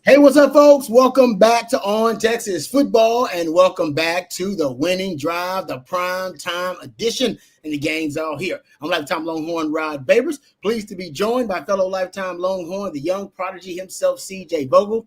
Hey, what's up, folks? Welcome back to On Texas Football, and welcome back to the Winning Drive, the prime time edition. And the gang's all here. I'm Lifetime Longhorn Rod Babers, pleased to be joined by fellow Lifetime Longhorn, the young prodigy himself, CJ Vogel,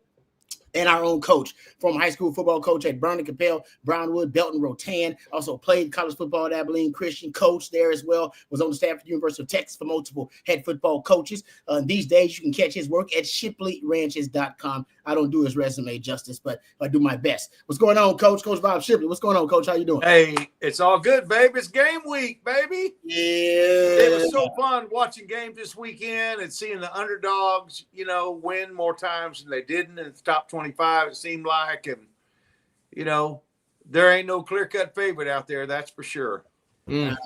and our own coach, former high school football coach at Vernon Capel, Brownwood, Belton, Rotan. Also played college football at Abilene Christian, coach there as well. Was on the staff at the University of Texas for multiple head football coaches. These days, you can catch his work at shipleyranches.com. I don't do his resume justice, but I do my best. What's going on, Coach? Coach Bob Shipley. What's going on, Coach? How you doing? Hey, it's all good, baby. It's game week, baby. Yeah. It was so fun watching games this weekend and seeing the underdogs, win more times than they didn't in the top 25, it seemed like. And, there ain't no clear-cut favorite out there, that's for sure. That's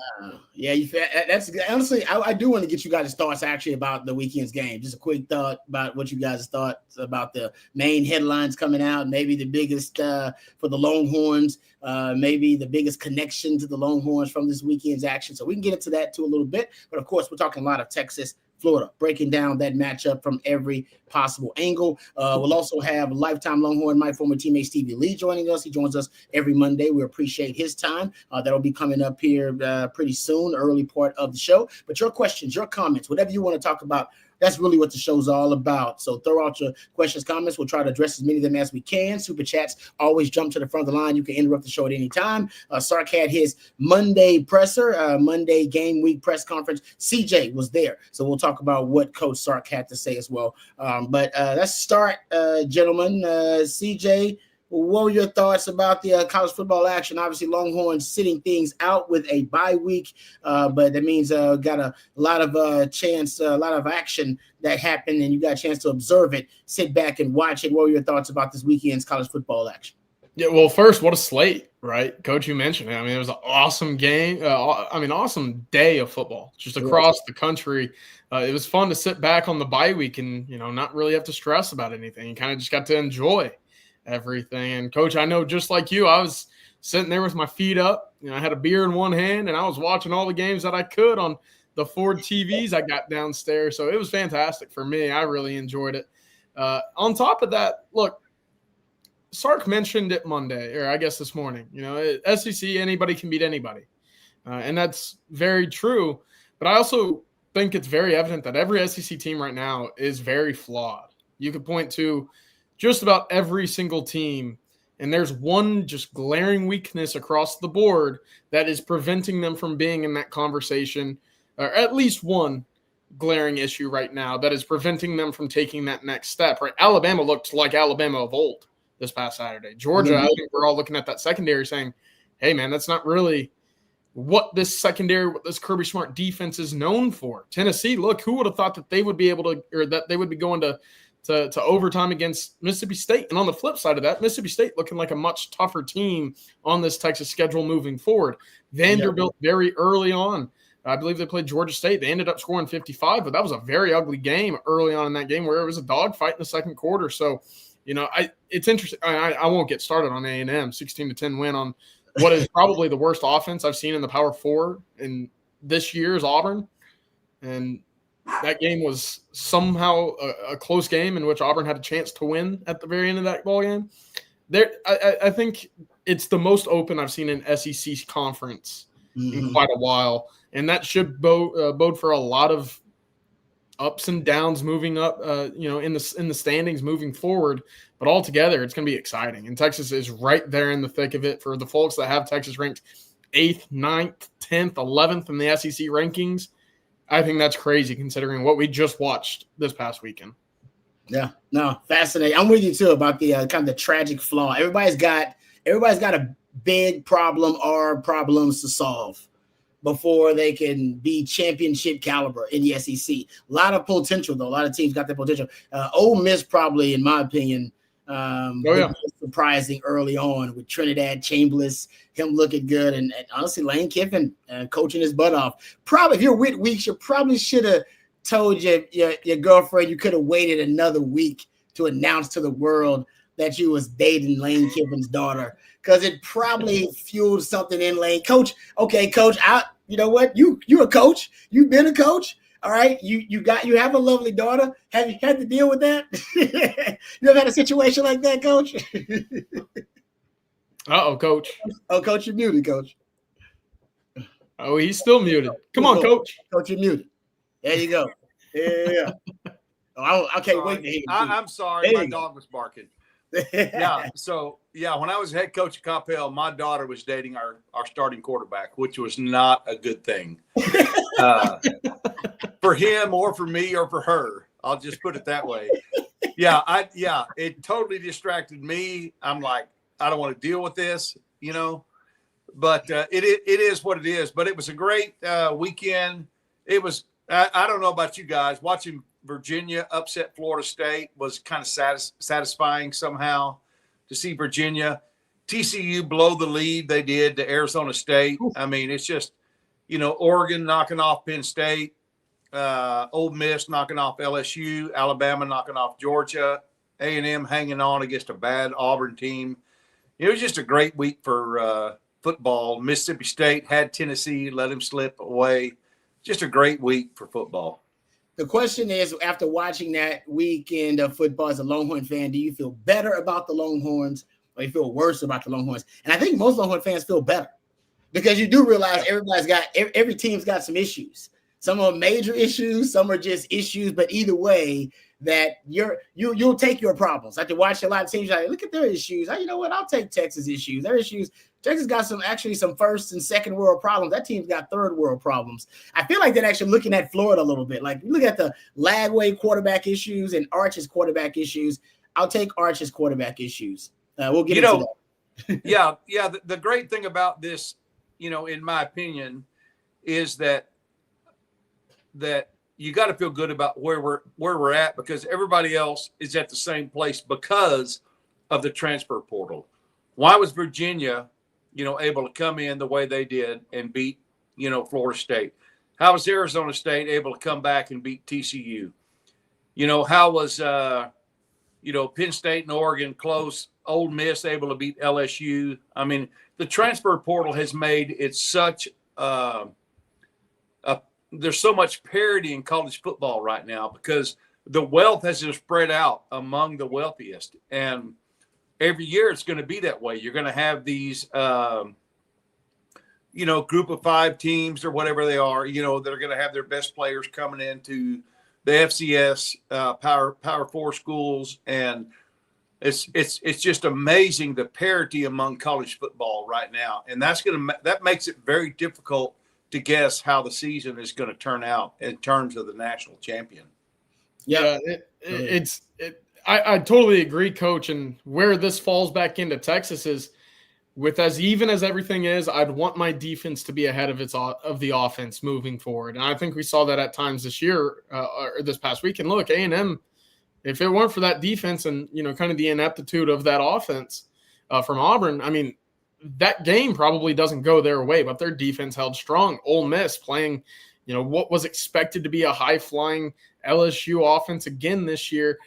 honestly, I do want to get you guys' thoughts actually about the weekend's game. Just a quick thought about what you guys thought about the main headlines coming out, maybe the biggest for the Longhorns, maybe the biggest connection to the Longhorns from this weekend's action. So we can get into that too a little bit. But of course, we're talking a lot of Texas, Florida, breaking down that matchup from every possible angle. We'll also have lifetime Longhorn, my former teammate Stevie Lee, joining us. He joins us every Monday. We appreciate his time. That'll be coming up here pretty soon, early part of the show. But your questions, your comments, whatever you want to talk about, that's really what the show's all about. So throw out your questions, comments. We'll try to address as many of them as we can. Super chats always jump to the front of the line. You can interrupt the show at any time. Sark had his Monday presser, Monday game week press conference. CJ was there. So we'll talk about what Coach Sark had to say as well. But let's start, gentlemen. CJ, what were your thoughts about the college football action? Obviously, Longhorns sitting things out with a bye week, but that means got a lot of a lot of action that happened, and you got a chance to observe it, sit back and watch it. What were your thoughts about this weekend's college football action? Yeah, well, first, what a slate, right? Coach, you mentioned it. I mean, it was an awesome game. Awesome day of football just across the country. It was fun to sit back on the bye week and, not really have to stress about anything. You kind of just got to enjoy everything. And Coach, I know just like you, I was sitting there with my feet up. I had a beer in one hand and I was watching all the games that I could on the Ford TVs I got downstairs. So it was fantastic for me. I really enjoyed it. On top of that, look, Sark mentioned it Monday, or I guess this morning. SEC, anybody can beat anybody. And that's very true. But I also think it's very evident that every SEC team right now is very flawed. You could point to just about every single team, and there's one just glaring weakness across the board that is preventing them from being in that conversation, or at least one glaring issue right now that is preventing them from taking that next step. Right? Alabama looked like Alabama of old this past Saturday. Georgia, I think we're all looking at that secondary saying, hey, man, that's not really what this secondary, what this Kirby Smart defense is known for. Tennessee, look, who would have thought that they would be able to, or that they would be going to overtime against Mississippi State. And on the flip side of that, Mississippi State looking like a much tougher team on this Texas schedule moving forward. Vanderbilt very early on. I believe they played Georgia State. They ended up scoring 55, but that was a very ugly game early on in that game where it was a dogfight in the second quarter. So, it's interesting. I won't get started on A&M, 16-10 win on what is probably the worst offense I've seen in the Power Four in this year's Auburn. And that game was somehow a close game in which Auburn had a chance to win at the very end of that ball game. I think it's the most open I've seen an SEC conference in quite a while, and that should bode for a lot of ups and downs moving up, in the standings moving forward. But altogether, it's going to be exciting, and Texas is right there in the thick of it. For the folks that have Texas ranked 8th, 9th, 10th, 11th in the SEC rankings, I think that's crazy considering what we just watched this past weekend. Yeah, no, fascinating. I'm with you too about the kind of the tragic flaw. Everybody's got a big problem or problems to solve before they can be championship caliber in the SEC. A lot of potential though. A lot of teams got that potential. Ole Miss probably, in my opinion, surprising early on with Trinidad Chambliss, him looking good, and honestly Lane Kiffin coaching his butt off. Probably if you're Whit Weeks, you probably should have told your girlfriend you could have waited another week to announce to the world that you was dating Lane Kiffin's daughter, because it probably fueled something in Lane. Coach, you know what? You're a coach. You've been a coach. All right, you have a lovely daughter. Have you had to deal with that? You ever had a situation like that, Coach? Uh-oh, Coach. Oh, Coach, you're muted, Coach. Oh, he's still muted. Come on, Coach. Coach, you're muted. There you go. Yeah. Oh, I can't wait to hear you. I'm sorry. My dog was barking. Yeah. So, when I was head coach at Coppell, my daughter was dating our starting quarterback, which was not a good thing for him or for me or for her. I'll just put it that way. It totally distracted me. I'm like, I don't want to deal with this, but it is what it is. But it was a great weekend. It was, I don't know about you guys, watching Virginia upset Florida State was kind of satisfying somehow to see Virginia. TCU blow the lead they did to Arizona State. I mean, it's just, Oregon knocking off Penn State, Ole Miss knocking off LSU, Alabama knocking off Georgia, A&M hanging on against a bad Auburn team. It was just a great week for football. Mississippi State had Tennessee, let him slip away. Just a great week for football. The question is, after watching that weekend of football as a Longhorn fan, do you feel better about the Longhorns or you feel worse about the Longhorns? And I think most Longhorn fans feel better because you do realize every team's got some issues. Some are major issues, some are just issues, but either way, that you'll take your problems. After watching a lot of teams, like, look at their issues. You know what? I'll take Texas issues. Their issues. Texas got some first and second world problems. That team's got third world problems. I feel like they're actually looking at Florida a little bit. Like, look at the Lagway quarterback issues and Arch's quarterback issues. I'll take Arch's quarterback issues. We'll get into that. The great thing about this, in my opinion, is that you got to feel good about where we're at because everybody else is at the same place because of the transfer portal. Why was Virginia, able to come in the way they did and beat, Florida State? How was Arizona State able to come back and beat TCU? How was, Penn State and Oregon close? Ole Miss able to beat LSU? I mean, the transfer portal has made it such there's so much parity in college football right now because the wealth has just spread out among the wealthiest. And every year it's going to be that way. You're going to have these, group of 5 teams or whatever they are, that are going to have their best players coming into the FCS Power 4 schools. And it's just amazing the parity among college football right now. And that makes it very difficult to guess how the season is going to turn out in terms of the national champion. Yeah, I totally agree, Coach. And where this falls back into Texas is with as even as everything is, I'd want my defense to be ahead of the offense moving forward. And I think we saw that at times this year or this past week. And look, A&M, if it weren't for that defense and, kind of the ineptitude of that offense from Auburn, I mean, that game probably doesn't go their way, but their defense held strong. Ole Miss playing, what was expected to be a high-flying LSU offense again this year.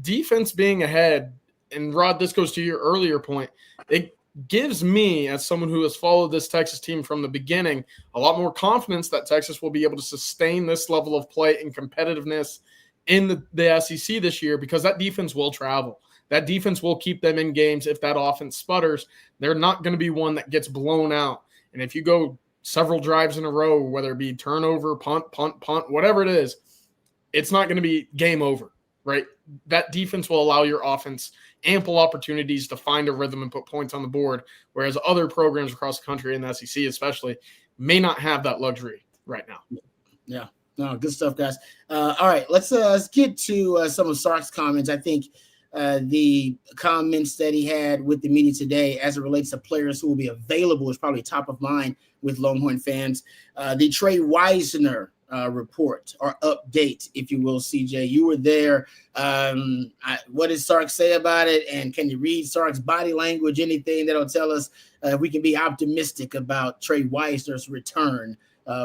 Defense being ahead, and Rod, this goes to your earlier point, it gives me, as someone who has followed this Texas team from the beginning, a lot more confidence that Texas will be able to sustain this level of play and competitiveness in the SEC this year because that defense will travel. That defense will keep them in games. If that offense sputters, they're not going to be one that gets blown out. And if you go several drives in a row, whether it be turnover, punt, whatever it is, it's not going to be game over, right? That defense will allow your offense ample opportunities to find a rhythm and put points on the board, whereas other programs across the country, in the SEC especially, may not have that luxury right now. Yeah. No, good stuff, guys. All right, let's get to some of Sark's comments. I think the comments that he had with the media today as it relates to players who will be available is probably top of mind with Longhorn fans. The Trey Wisner report or update, if you will, CJ. You were there. What did Sark say about it? And can you read Sark's body language, anything that'll tell us if we can be optimistic about Trey Wisner's return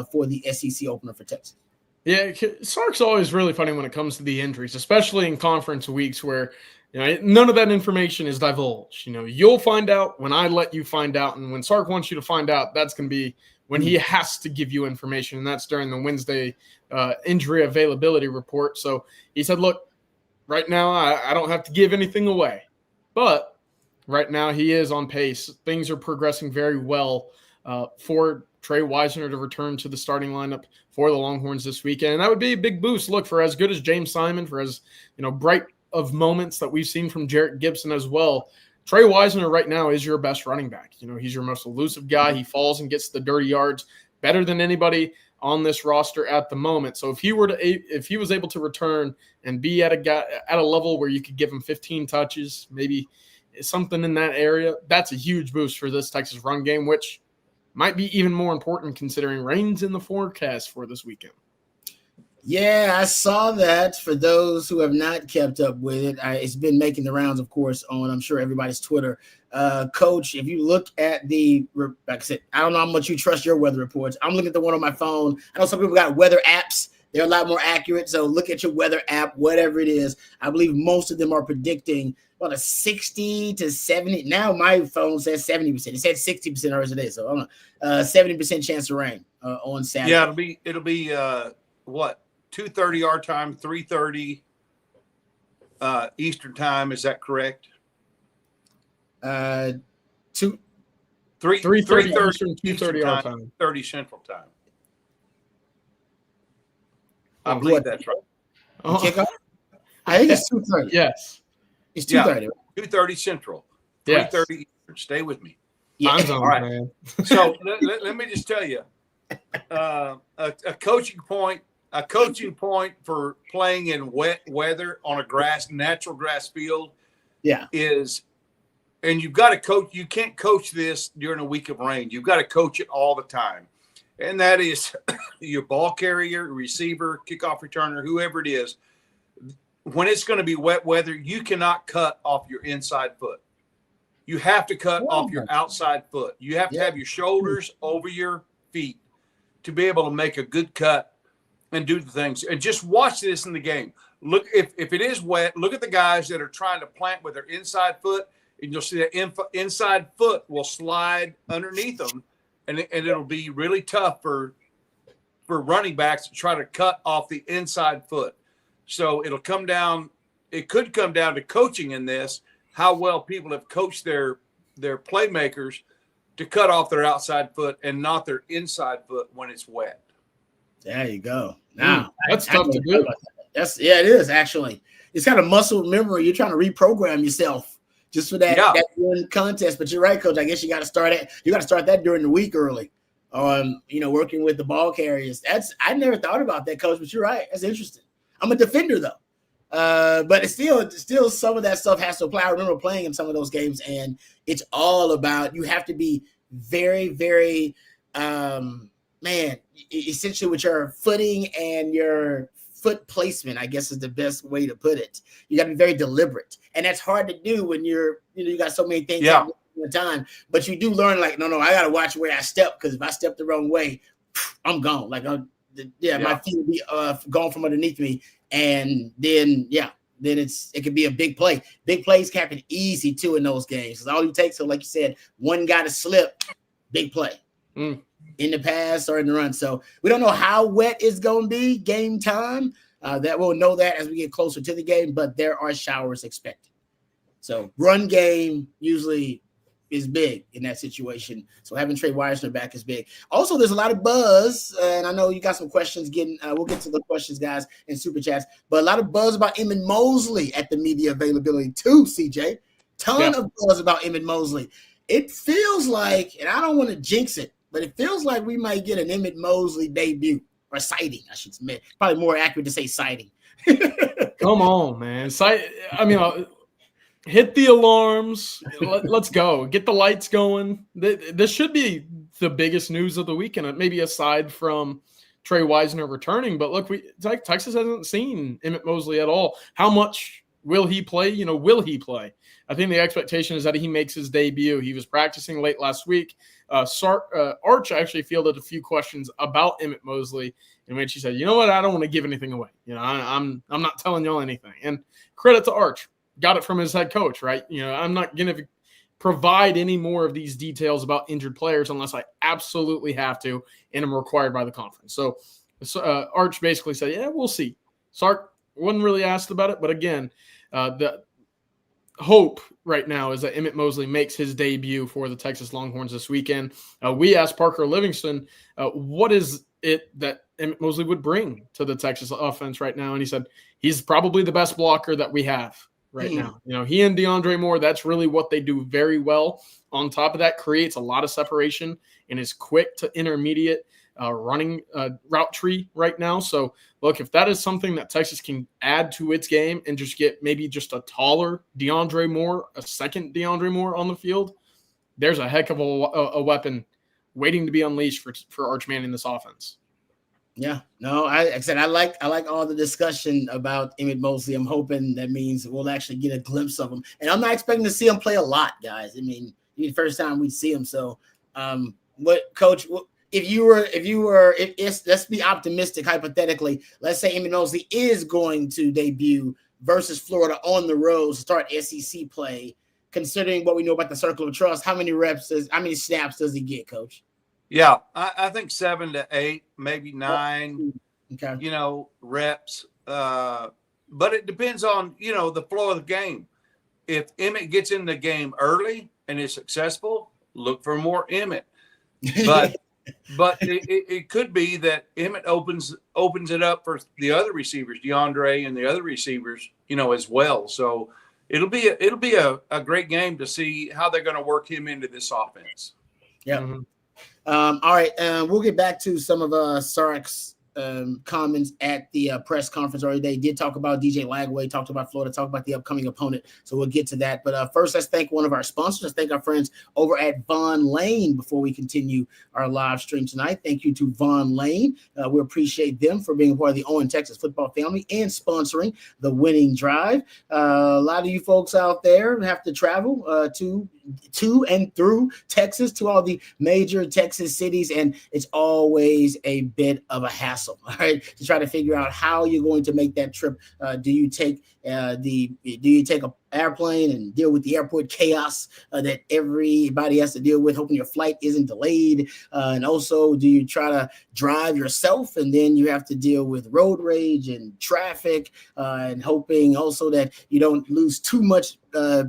for the SEC opener for Texas? Yeah, Sark's always really funny when it comes to the injuries, especially in conference weeks where none of that information is divulged. You'll find out when I let you find out, and when Sark wants you to find out, that's going to be when he has to give you information, and that's during the Wednesday injury availability report. So he said, look, right now I don't have to give anything away, but right now he is on pace. Things are progressing very well for Trey Wisner to return to the starting lineup for the Longhorns this weekend. And that would be a big boost. Look, for as good as James Simon, for as bright of moments that we've seen from Jarrett Gibson as well, Trey Wisner right now is your best running back. He's your most elusive guy. He falls and gets the dirty yards better than anybody on this roster at the moment. So if he was able to return and be at a level where you could give him 15 touches, maybe something in that area, that's a huge boost for this Texas run game, which might be even more important considering rain's in the forecast for this weekend. Yeah, I saw that. For those who have not kept up with it, it's been making the rounds, of course, on, I'm sure, everybody's Twitter. Coach, if you look at like I said, I don't know how much you trust your weather reports. I'm looking at the one on my phone. I know some people got weather apps. They're a lot more accurate. So look at your weather app, whatever it is. I believe most of them are predicting about a 60 to 70. Now my phone says 70%. It said 60% earlier today. So I don't know, 70% chance of rain on Saturday. Yeah, it'll be what? 2:30 our time, 3:30 Eastern time. Is that correct? 3:30 2:30 our time, 30 Central time. I believe that's right. Kickoff? I think it's 2:30. Yes, it's 2:30. 2:30 Central, 3:30 Eastern. Stay with me. Yeah. All right. Man. So let me just tell you, a coaching point for playing in wet weather on a natural grass field is, and you've got to coach. You can't coach this during a week of rain. You've got to coach it all the time. And that is your ball carrier, receiver, kickoff returner, whoever it is. When it's going to be wet weather, you cannot cut off your inside foot. You have to cut off your outside foot. You have to have your shoulders over your feet to be able to make a good cut and do the things. And just watch this in the game. Look, if it is wet, look at the guys that are trying to plant with their inside foot, and you'll see that inside foot will slide underneath them, and it'll be really tough for running backs to try to cut off the inside foot. So it'll come down. It could come down to coaching in this, how well people have coached their playmakers to cut off their outside foot and not their inside foot when it's wet. There you go. Now that's tough to do. It is actually. It's kind of muscle memory. You're trying to reprogram yourself just for that one contest. But you're right, Coach. I guess you got to start that during the week early. Working with the ball carriers. I never thought about that, Coach. But you're right. That's interesting. I'm a defender though, but it's still some of that stuff has to apply. I remember playing in some of those games, and it's all about you have to be very, very essentially with your footing and your foot placement, I guess is the best way to put it. You got to be very deliberate, and that's hard to do when you got so many things happening at the time. But you do learn, like, no, I got to watch where I step, because if I step the wrong way, I'm gone. Like, my feet will be gone from underneath me, and then it could be a big play. Big plays can happen easy too in those games, because all you take, so like you said, one guy to slip, big play. In the pass or in the run. So we don't know how wet it's going to be game time. That we'll know that as we get closer to the game, but there are showers expected. So run game usually is big in that situation. So having Trey Wisner back is big. Also, there's a lot of buzz, and I know you got some questions we'll get to the questions, guys, in super chats, but a lot of buzz about Emitt Mosley at the media availability too, CJ. Ton of buzz about Emitt Mosley. It feels like, and I don't want to jinx it, but it feels like we might get an Emitt Mosley debut, or sighting, I should admit. Probably more accurate to say sighting. Come on, man. Hit the alarms. Let's go. Get the lights going. This should be the biggest news of the weekend, maybe aside from Trey Wisner returning. But look, Texas hasn't seen Emitt Mosley at all. How much will he play? Will he play? I think the expectation is that he makes his debut. He was practicing late last week. Arch actually fielded a few questions about Emitt Mosley, in which he said, "You know what? I don't want to give anything away. I'm not telling y'all anything." And credit to Arch, got it from his head coach, right? I'm not going to provide any more of these details about injured players unless I absolutely have to and am required by the conference. So Arch basically said, yeah, we'll see. Sark wasn't really asked about it, but again, the hope right now is that Emitt Mosley makes his debut for the Texas Longhorns this weekend. We asked Parker Livingston, what is it that Emitt Mosley would bring to the Texas offense right now? And he said, he's probably the best blocker that we have right now. You know, he and DeAndre Moore, that's really what they do very well. On top of that, creates a lot of separation and is quick to intermediate running route tree right now. So, look, if that is something that Texas can add to its game and just get maybe just a taller DeAndre Moore, a second DeAndre Moore on the field, there's a heck of a weapon waiting to be unleashed for Arch Manning in this offense. Yeah, no, I said I like all the discussion about Emitt Mosley. I'm hoping that means we'll actually get a glimpse of him, and I'm not expecting to see him play a lot, guys. I mean, the first time we see him. So, what, Coach? If let's be optimistic, hypothetically, let's say Emitt Mosley is going to debut versus Florida on the road to start SEC play. Considering what we know about the circle of trust, how many snaps does he get, Coach? Yeah, I think 7 to 8, maybe 9, okay. Reps. But it depends on, the flow of the game. If Emitt gets in the game early and is successful, look for more Emitt. But it could be that Emitt opens it up for the other receivers, DeAndre and the other receivers, as well. So it'll be a great game to see how they're going to work him into this offense. Yeah. Mm-hmm. All right, we'll get back to some of Sark's comments at the press conference already. They did talk about DJ Lagway, talked about Florida, talked about the upcoming opponent. So we'll get to that. But first, let's thank one of our sponsors. Let's thank our friends over at Von Lane before we continue our live stream tonight. Thank you to Von Lane. We appreciate them for being a part of the Owen Texas football family and sponsoring the winning drive. A lot of you folks out there have to travel to and through Texas to all the major Texas cities, and it's always a bit of a hassle. All right, to try to figure out how you're going to make that trip. Do you take an airplane and deal with the airport chaos that everybody has to deal with, hoping your flight isn't delayed? And also, do you try to drive yourself and then you have to deal with road rage and traffic and hoping also that you don't lose too much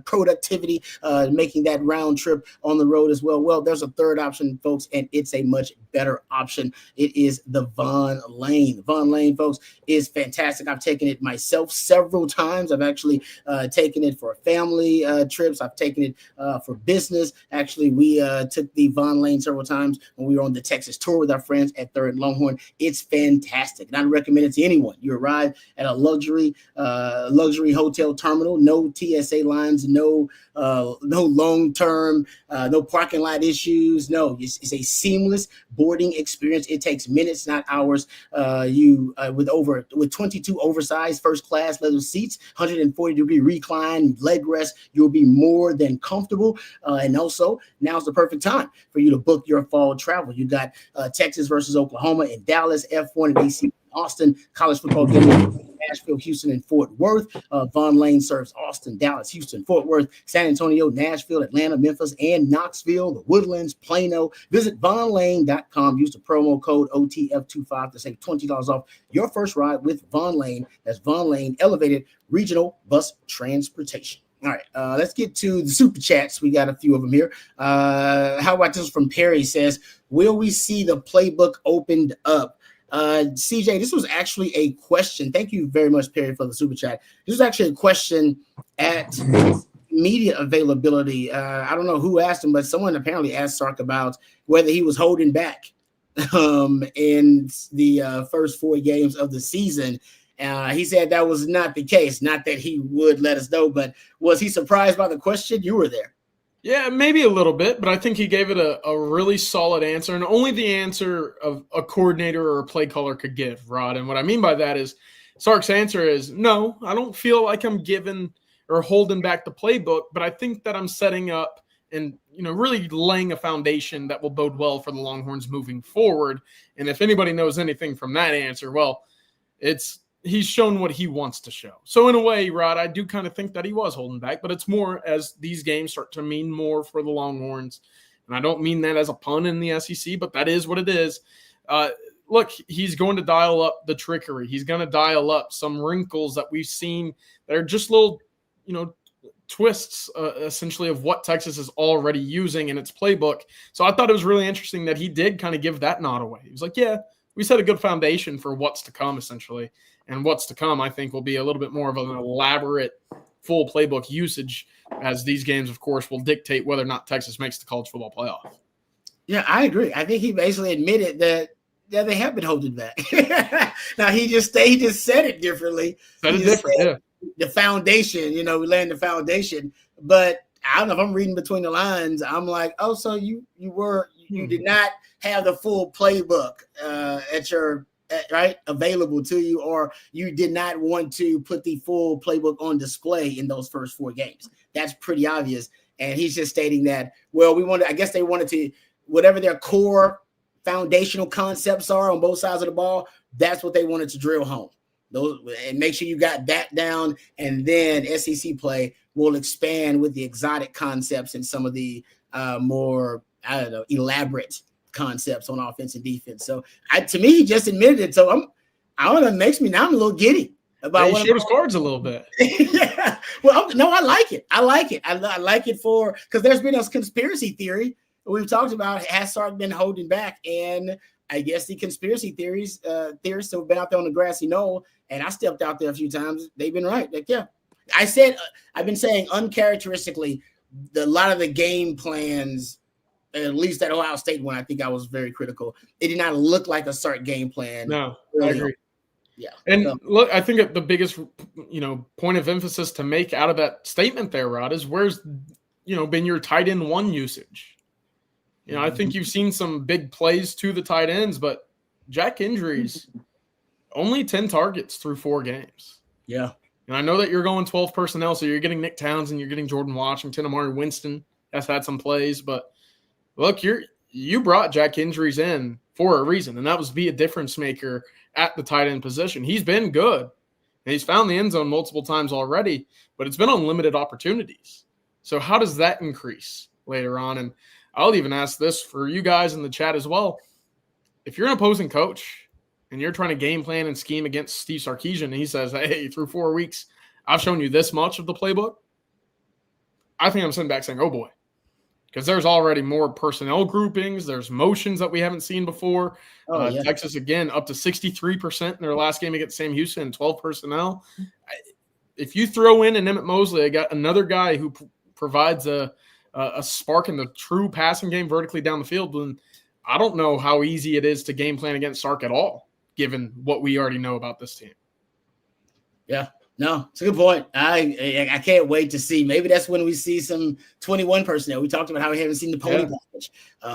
productivity making that round trip on the road as well? Well, there's a third option, folks, and it's a much better option. It is the Von Lane. The Von Lane, folks, is fantastic. I've taken it myself several times. I've actually taken it for family trips. I've taken it for business. Actually, we took the Von Lane several times when we were on the Texas tour with our friends at Third Longhorn. It's fantastic, and I recommend it to anyone. You arrive at a luxury hotel terminal, no TSA lines, no long-term, no parking lot issues. No, it's a seamless boarding experience. It takes minutes, not hours. With 22 oversized first-class leather seats, 140-degree recline, leg rest, you'll be more than comfortable. And also, now's the perfect time for you to book your fall travel. You got Texas versus Oklahoma in Dallas, F1 and AC Austin, college football game. Nashville, Houston, and Fort Worth. Von Lane serves Austin, Dallas, Houston, Fort Worth, San Antonio, Nashville, Atlanta, Memphis, and Knoxville, the Woodlands, Plano. Visit vonlane.com. Use the promo code OTF25 to save $20 off your first ride with Von Lane. That's Von Lane Elevated Regional Bus Transportation. All right, let's get to the super chats. We got a few of them here. How about this from Perry? Says, will we see the playbook opened up? CJ, this was actually a question. Thank you very much, Perry, for the super chat. This was actually a question at media availability. I don't know who asked him, but someone apparently asked Sark about whether he was holding back in the first 4 games of the season. He said that was not the case. Not that he would let us know, but was he surprised by the question? You were there. Yeah, maybe a little bit, but I think he gave it a really solid answer, and only the answer of a coordinator or a play caller could give, Rod. And what I mean by that is Sark's answer is, no, I don't feel like I'm giving or holding back the playbook, but I think that I'm setting up and really laying a foundation that will bode well for the Longhorns moving forward. And if anybody knows anything from that answer, well, it's he's shown what he wants to show. So in a way, Rod, I do kind of think that he was holding back, but it's more as these games start to mean more for the Longhorns. And I don't mean that as a pun in the SEC, but that is what it is. Look, he's going to dial up the trickery. He's going to dial up some wrinkles that we've seen that are just little, twists, essentially, of what Texas is already using in its playbook. So I thought it was really interesting that he did kind of give that nod away. He was like, yeah, we set a good foundation for what's to come, essentially. And what's to come, I think, will be a little bit more of an elaborate full playbook usage, as these games, of course, will dictate whether or not Texas makes the college football playoff. Yeah, I agree. I think he basically admitted that they have been holding back. Now he just said it differently. That is different, yeah. The foundation, we laying the foundation. But I don't know if I'm reading between the lines. I'm like, oh, so you did not have the full playbook available to you, or you did not want to put the full playbook on display in those first 4 games. That's pretty obvious. And he's just stating that, well, I guess they wanted to, whatever their core foundational concepts are on both sides of the ball, that's what they wanted to drill home. Those, and make sure you got that down, and then SEC play will expand with the exotic concepts and some of the more, elaborate concepts on offense and defense. So to me, he just admitted it. So I don't know, it makes me, now I'm a little giddy about he showed his cards a little bit. Yeah. Well, no, I like it. I like it because there's been a conspiracy theory we've talked about. Has Sark been holding back? And I guess the conspiracy theorists have been out there on the grassy knoll, and I stepped out there a few times. They've been right. Like, yeah, I've been saying uncharacteristically, a lot of the game plans, at least that Ohio State one, I think I was very critical. It did not look like a Sark game plan. No, really. I agree. Yeah. And look, I think the biggest, point of emphasis to make out of that statement there, Rod, is where's, been your tight end 1 usage. I think you've seen some big plays to the tight ends, but Jack injuries, only 10 targets through 4 games. Yeah. And I know that you're going 12 personnel, so you're getting Nick Townsend, you're getting Jordan Washington, Amari Winston has had some plays, but look, you brought Jack injuries in for a reason, and that was be a difference maker at the tight end position. He's been good, and he's found the end zone multiple times already, but it's been on limited opportunities. So how does that increase later on? And I'll even ask this for you guys in the chat as well. If you're an opposing coach and you're trying to game plan and scheme against Steve Sarkisian, and he says, hey, through 4 weeks, I've shown you this much of the playbook, I think I'm sitting back saying, oh boy, because there's already more personnel groupings. There's motions that we haven't seen before. Yeah. Texas, again, up to 63% in their last game against Sam Houston, 12 personnel. If you throw in an Emitt Mosley, I got another guy who provides a spark in the true passing game vertically down the field, then I don't know how easy it is to game plan against Sark at all, given what we already know about this team. Yeah. No, it's a good point. I can't wait to see. Maybe that's when we see some 21 personnel. We talked about how we haven't seen the pony package.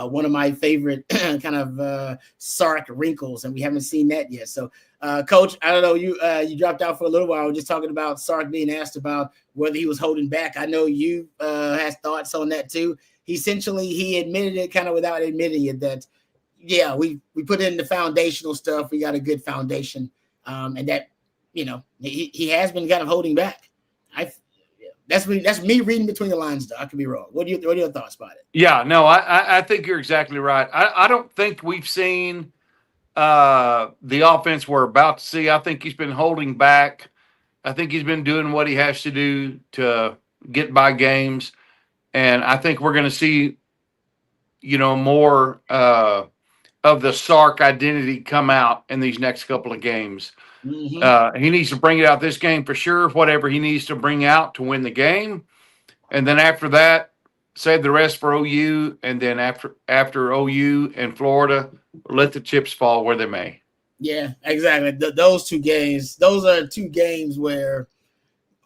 One of my favorite kind of Sark wrinkles, and we haven't seen that yet. So, Coach, I don't know, you dropped out for a little while. We're just talking about Sark being asked about whether he was holding back. I know you had thoughts on that too. He admitted it kind of without admitting it that, yeah, we put in the foundational stuff. We got a good foundation, and that, he has been kind of holding back. That's me reading between the lines, though. I could be wrong. What are your thoughts about it? Yeah, no, I think you're exactly right. I don't think we've seen the offense we're about to see. I think he's been holding back. I think he's been doing what he has to do to get by games. And I think we're going to see, more of the Sark identity come out in these next couple of games. Mm-hmm. He needs to bring it out this game for sure, whatever he needs to bring out to win the game. And then after that, save the rest for OU. And then after OU and Florida, let the chips fall where they may. Yeah, exactly. Those 2 games, those are 2 games where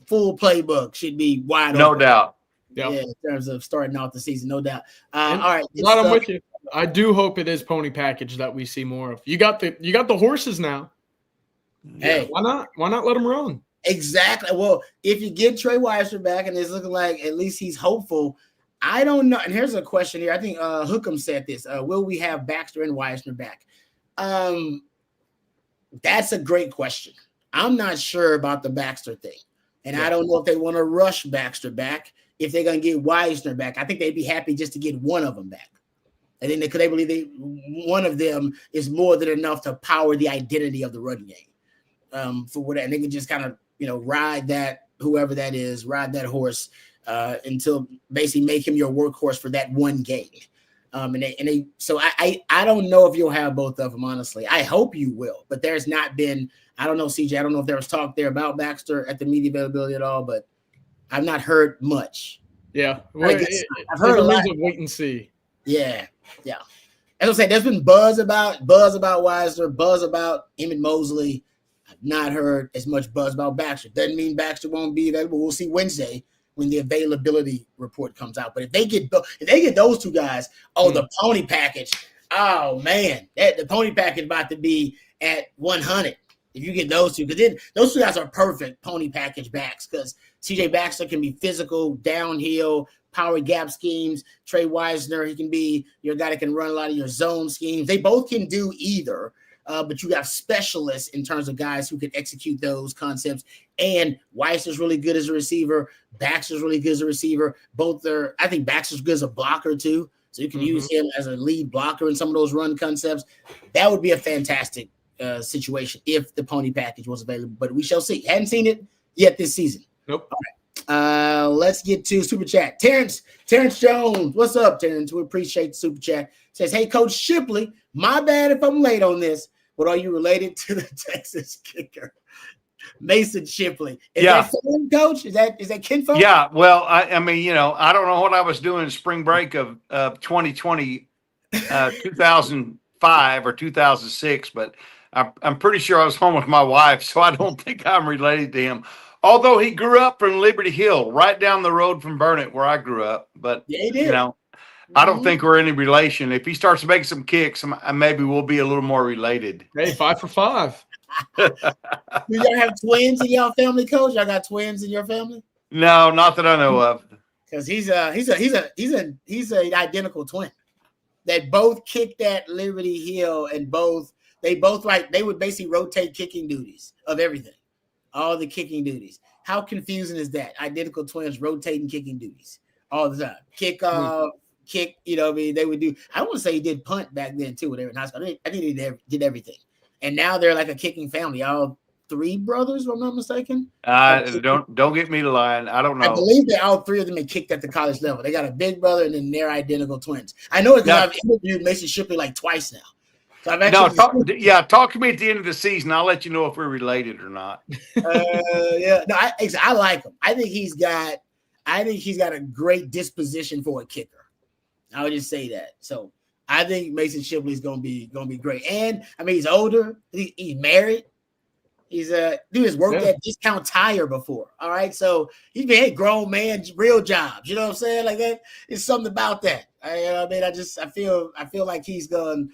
full playbook should be wide open. No doubt. Yeah, in terms of starting out the season, no doubt. All right. I'm with you. I do hope it is pony package that we see more of. You got the horses now. Hey, why not let them run? Exactly. Well, if you get Trey Weisner back, and it's looking like at least he's hopeful, I don't know. And here's a question here. I think Hookham said this. Will we have Baxter and Weisner back? That's a great question. I'm not sure about the Baxter thing. And I don't know if they want to rush Baxter back, if they're going to get Wisner back. I think they'd be happy just to get one of them back. And then they believe one of them is more than enough to power the identity of the running game. For what, and they can just kind of, ride that, whoever that is, ride that horse until basically make him your workhorse for that one game. So I don't know if you'll have both of them, honestly. I hope you will, but there's not been, I don't know, CJ, I don't know if there was talk there about Baxter at the media availability at all, but I've not heard much. Yeah. I've heard a lot. Wait and see. Yeah. As I say, there's been buzz about Wisner, buzz about Emitt Mosley. I've not heard as much buzz about Baxter. Doesn't mean Baxter won't be available. We'll see Wednesday when the availability report comes out. But if they get those two guys, the pony package, oh man, the pony package about to be at 100. If you get those two, because then those two guys are perfect pony package backs, because CJ Baxter can be physical, downhill, power gap schemes. Trey Wisner, he can be your guy that can run a lot of your zone schemes. They both can do either, but you got specialists in terms of guys who can execute those concepts. And Wisner's really good as a receiver. Baxter's really good as a receiver. I think Baxter's good as a blocker too, so you can use him as a lead blocker in some of those run concepts. That would be a fantastic situation if the pony package was available, but we shall see. Hadn't seen it yet this season. Nope. All right. Let's get to Super Chat. Terrence Jones. What's up, Terrence? We appreciate the Super Chat. Says, hey, Coach Shipley, my bad if I'm late on this, but are you related to the Texas kicker, Mason Shipley? Is that family, Coach? Is that kinfolk? Yeah, well, I mean, I don't know what I was doing in spring break of 2020, 2005 or 2006, but I'm pretty sure I was home with my wife, so I don't think I'm related to him. Although he grew up from Liberty Hill, right down the road from Burnett, where I grew up. But, yeah, he did. I don't think we're any relation. If he starts making some kicks, maybe we'll be a little more related. Hey, 5 for 5. Do y'all have twins in your family, Coach? Y'all got twins in your family? No, not that I know of. Because he's an identical twin. They both kicked at Liberty Hill, and they would basically rotate kicking duties of everything. All the kicking duties. How confusing is that? Identical twins rotating kicking duties all the time. Kickoff, kick, they would do. I want to say he did punt back then too when they were in high school. I think he did everything. And now they're like a kicking family. All three brothers, if I'm not mistaken. Don't get me to lying. I don't know. I believe that all three of them had kicked at the college level. They got a big brother and then they're identical twins. I know it because I've interviewed Mason Shipley like twice now. So talk to me at the end of the season. I'll let you know if we're related or not. I like him. I think he's got a great disposition for a kicker. I would just say that. So I think Mason Shipley is gonna be great. And I mean, he's older. He's married. He's dude has worked at Discount Tire before. All right, so he's been a grown man, real jobs. You know what I'm saying? Like that. It's something about that. I feel like he's gonna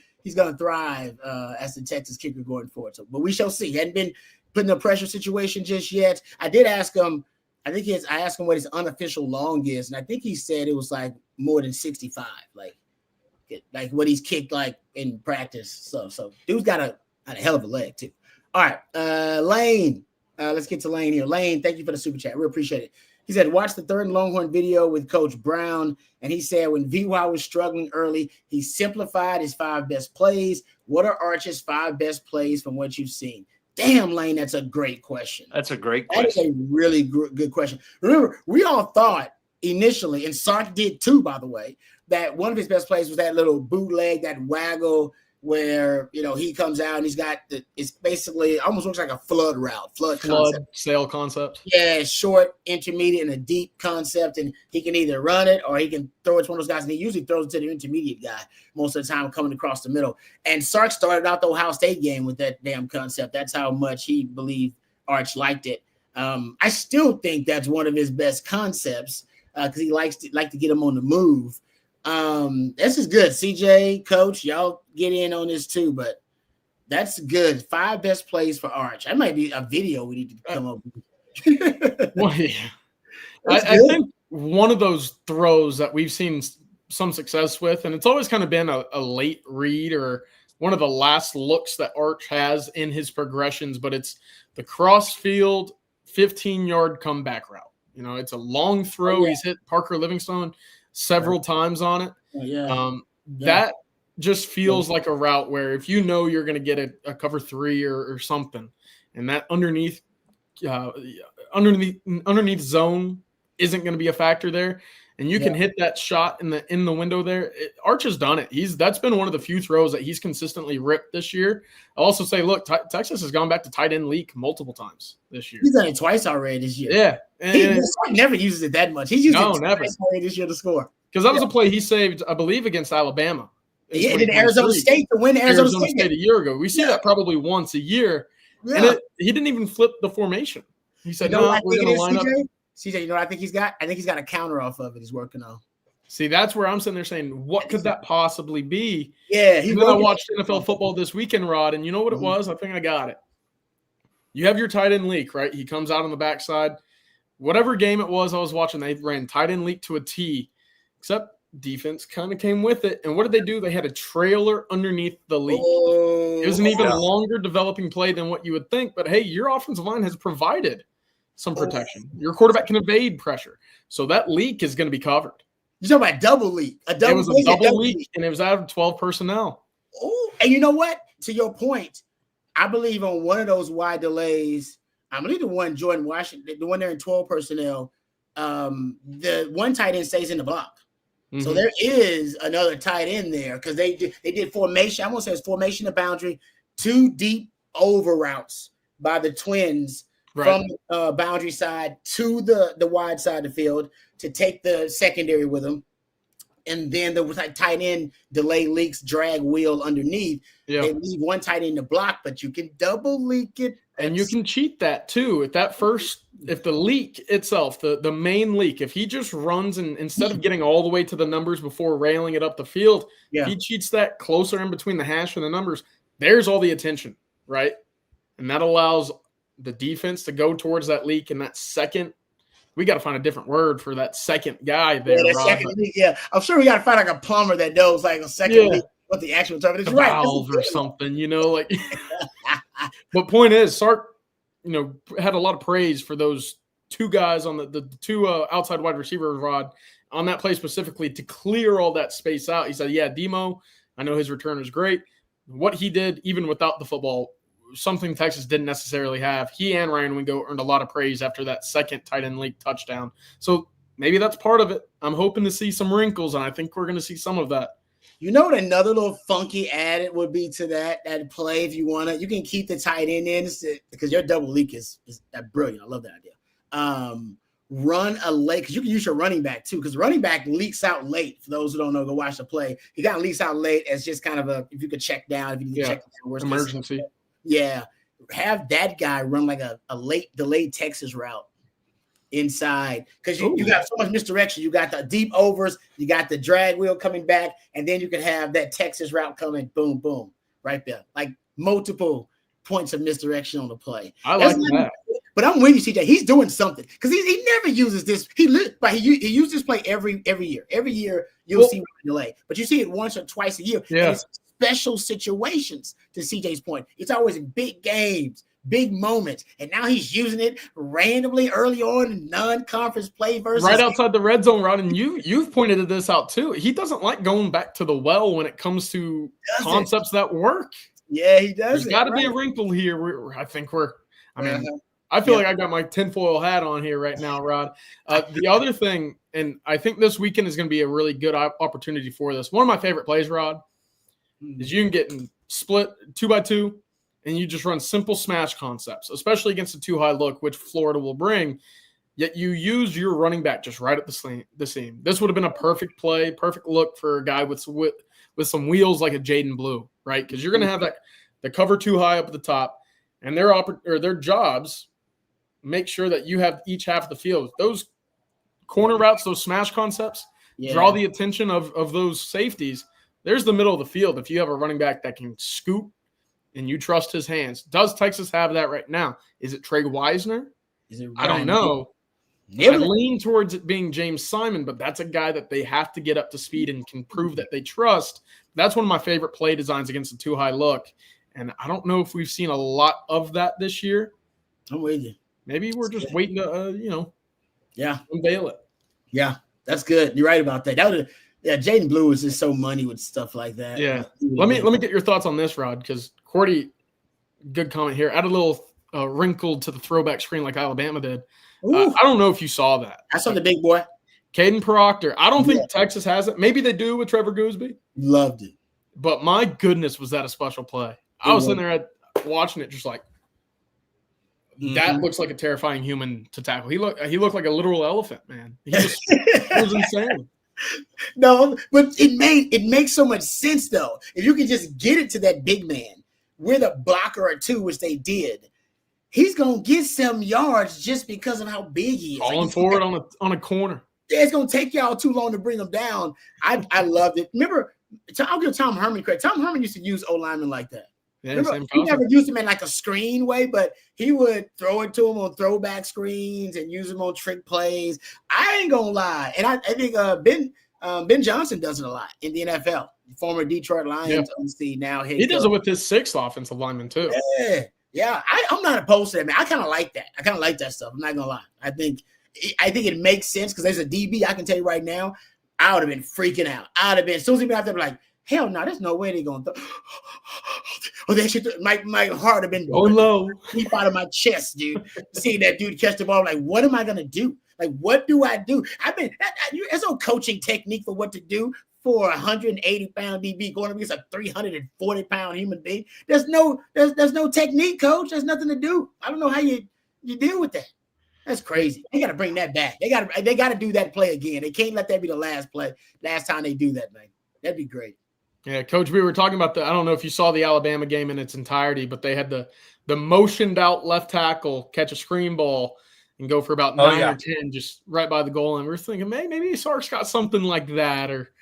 thrive as the Texas kicker going forward. So, but we shall see. He hadn't been put in a pressure situation just yet. I did ask him. I asked him what his unofficial long is, and I think he said it was like more than 65, like what he's kicked like in practice. So dude's got a hell of a leg too. All right, Lane. Let's get to Lane here. Lane, thank you for the super chat. We appreciate it. He said, watch the third Longhorn video with Coach Brown. And he said, when VY was struggling early, he simplified his 5 best plays. What are Arch's 5 best plays from what you've seen? Damn, Lane, that's a great question. That's a great question. That is a really good question. Remember, we all thought initially, and Sark did too, by the way, that one of his best plays was that little bootleg, that waggle, where he comes out and he's got it's basically almost looks like a flood sail concept. Yeah, short, intermediate, and a deep concept, and he can either run it or he can throw it to one of those guys, and he usually throws it to the intermediate guy most of the time coming across the middle. And Sark started out the Ohio State game with that damn concept. That's how much he believed Arch liked it. I still think that's one of his best concepts because he likes to get him on the move. This is good. CJ, Coach, y'all get in on this too, but that's good. 5 best plays for Arch. That might be a video we need to come up with. Well, yeah. I think one of those throws that we've seen some success with, and it's always kind of been a late read or one of the last looks that Arch has in his progressions, but it's the cross-field 15-yard comeback route. You know, it's a long throw. He's hit Parker Livingstone several times on it. That just feels like a route where if you know you're going to get a cover 3 or something, and that underneath zone isn't going to be a factor there, and you can hit that shot in the window there. Arch has done it. That's been one of the few throws that he's consistently ripped this year. I'll also say, look, Texas has gone back to tight end leak multiple times this year. He's done it twice already this year. Yeah. He never uses it that much. He's used it twice already this year to score. Because that was a play he saved, I believe, against Alabama. Yeah, in Arizona State to win Arizona State a year ago. We see that probably once a year. Yeah. And he didn't even flip the formation. He said, we're going to line up. CJ, you know what I think he's got? I think he's got a counter off of it he's working on. See, that's where I'm sitting there saying, what could that possibly be? Yeah. And then I watched NFL football this weekend, Rod, and you know what it was? I think I got it. You have your tight end leak, right? He comes out on the backside. Whatever game it was I was watching, they ran tight end leak to a T, except defense kind of came with it. And what did they do? They had a trailer underneath the leak. It was an even longer developing play than what you would think. But, hey, your offensive line has provided some protection. Your quarterback can evade pressure. So that leak is going to be covered. You're talking about double leak. It was a double leak, and it was out of 12 personnel. Oh, and you know what? To your point, I believe on one of those wide delays, I believe the one Jordan Washington, the one there in 12 personnel, the one tight end stays in the block. Mm-hmm. So there is another tight end there because they did formation. I won't say it's formation to boundary, 2 deep over routes by the Twins from the boundary side to the wide side of the field to take the secondary with them. And then the tight end delay leaks, drag wheel underneath. Yeah. They leave one tight end to block, but you can double leak it. And you can cheat that too. If the leak itself, the main leak, if he just runs and instead of getting all the way to the numbers before railing it up the field, he cheats that closer in between the hash and the numbers, there's all the attention, right? And that allows the defense to go towards that leak in that second. We got to find a different word for that second guy there. Yeah, second leak, I'm sure we got to find like a plumber that knows like a second leak, what the actual term is. Right. Valve or something, like. But point is, Sark, had a lot of praise for those 2 guys on the 2 outside wide receivers, Rod, on that play specifically to clear all that space out. He said, Demo, I know his return is great. What he did, even without the football, something Texas didn't necessarily have. He and Ryan Wingo earned a lot of praise after that second tight end league touchdown. So maybe that's part of it. I'm hoping to see some wrinkles, and I think we're going to see some of that. You know what another little funky added would be to that play if you want to? You can keep the tight end in because your double leak is brilliant. I love that idea. Run a late because you can use your running back too because running back leaks out late. For those who don't know, go watch the play. He kind of leaks out late as just kind of if you could check down, if you need to check down. Emergency. Yeah. Have that guy run like a late delayed Texas route inside because you got so much misdirection. You got the deep overs, you got the drag wheel coming back, and then you can have that Texas route coming, boom, boom, right there. Like multiple points of misdirection on the play. I like that. But I'm with you, CJ. He's doing something because he never uses this. He uses this play every year. Every year you'll see delay, but you see it once or twice a year. Yeah. Special situations, to CJ's point. It's always in big games, big moments, and now he's using it randomly early on in non-conference play versus right outside the red zone, Rod. And you've pointed this out too. He doesn't like going back to the well when it comes to concepts that work. Yeah, he does. There's got to be a wrinkle here. I feel like I got my tinfoil hat on here right now, Rod. The other thing, and I think this weekend is going to be a really good opportunity for this. One of my favorite plays, Rod, is you can get split 2x2 and you just run simple smash concepts, especially against a 2-high look, which Florida will bring, yet you use your running back just right at the seam. This would have been a perfect play, perfect look for a guy with some wheels like a Jaden Blue, right? Because you're going to have the cover 2 high up at the top, and their jobs make sure that you have each half of the field. Those corner routes, those smash concepts, draw the attention of those safeties. There's the middle of the field. If you have a running back that can scoop and you trust his hands, does Texas have that right now? Is it Trey Wisner? I don't know. I lean towards it being James Simon, but that's a guy that they have to get up to speed and can prove that they trust that's one of my favorite play designs against a too high look. And I don't know if we've seen a lot of that this year. I'm with you. Maybe we're just waiting to, unveil it. Yeah, that's good. You're right about that. Jaden Blue is just so money with stuff like that. Yeah. Let me get your thoughts on this, Rod, because Cordy, good comment here. Add a little wrinkle to the throwback screen like Alabama did. I don't know if you saw that. That's on the big boy. Caden Proctor. I don't think Texas has it. Maybe they do with Trevor Gooseby. Loved it. But my goodness, was that a special play. I was sitting there watching it just like, that looks like a terrifying human to tackle. He looked like a literal elephant, man. He was insane. No, but it makes so much sense, though. If you can just get it to that big man with a blocker or two, which they did, he's going to get some yards just because of how big he is. Falling forward on a corner. Yeah, it's going to take y'all too long to bring him down. I loved it. Remember, I'll give Tom Herman credit. Tom Herman used to use O-linemen like that. Yeah, he never used him in like a screen way, but he would throw it to him on throwback screens and use them on trick plays. I ain't going to lie. And I think Ben Johnson does it a lot in the NFL. Former Detroit Lions OC, now head He does coach. it with his 6th offensive lineman too. Yeah. I'm not opposed to that, man. I kind of like that. I kind of like that stuff. I'm not going to lie. I think it makes sense because there's a DB. I can tell you right now, I would have been freaking out. I would have been, as soon as he got there, like, hell no, there's no way they're going to throw. Oh, that shit, my heart have been going low. Deep out of my chest, dude. Seeing that dude catch the ball, like, what am I going to do? Like, what do I do? There's no coaching technique for what to do for a 180-pound DB going against a 340-pound human being. There's no technique, coach. There's nothing to do. I don't know how you deal with that. That's crazy. They got to bring that back. They got to do that play again. They can't let that be the last time they do that, man. That'd be great. Yeah, Coach, we were talking about I don't know if you saw the Alabama game in its entirety, but they had the motioned out left tackle catch a screen ball and go for about 9 or 10 just right by the goal. And we're thinking, maybe Sark's got something like that or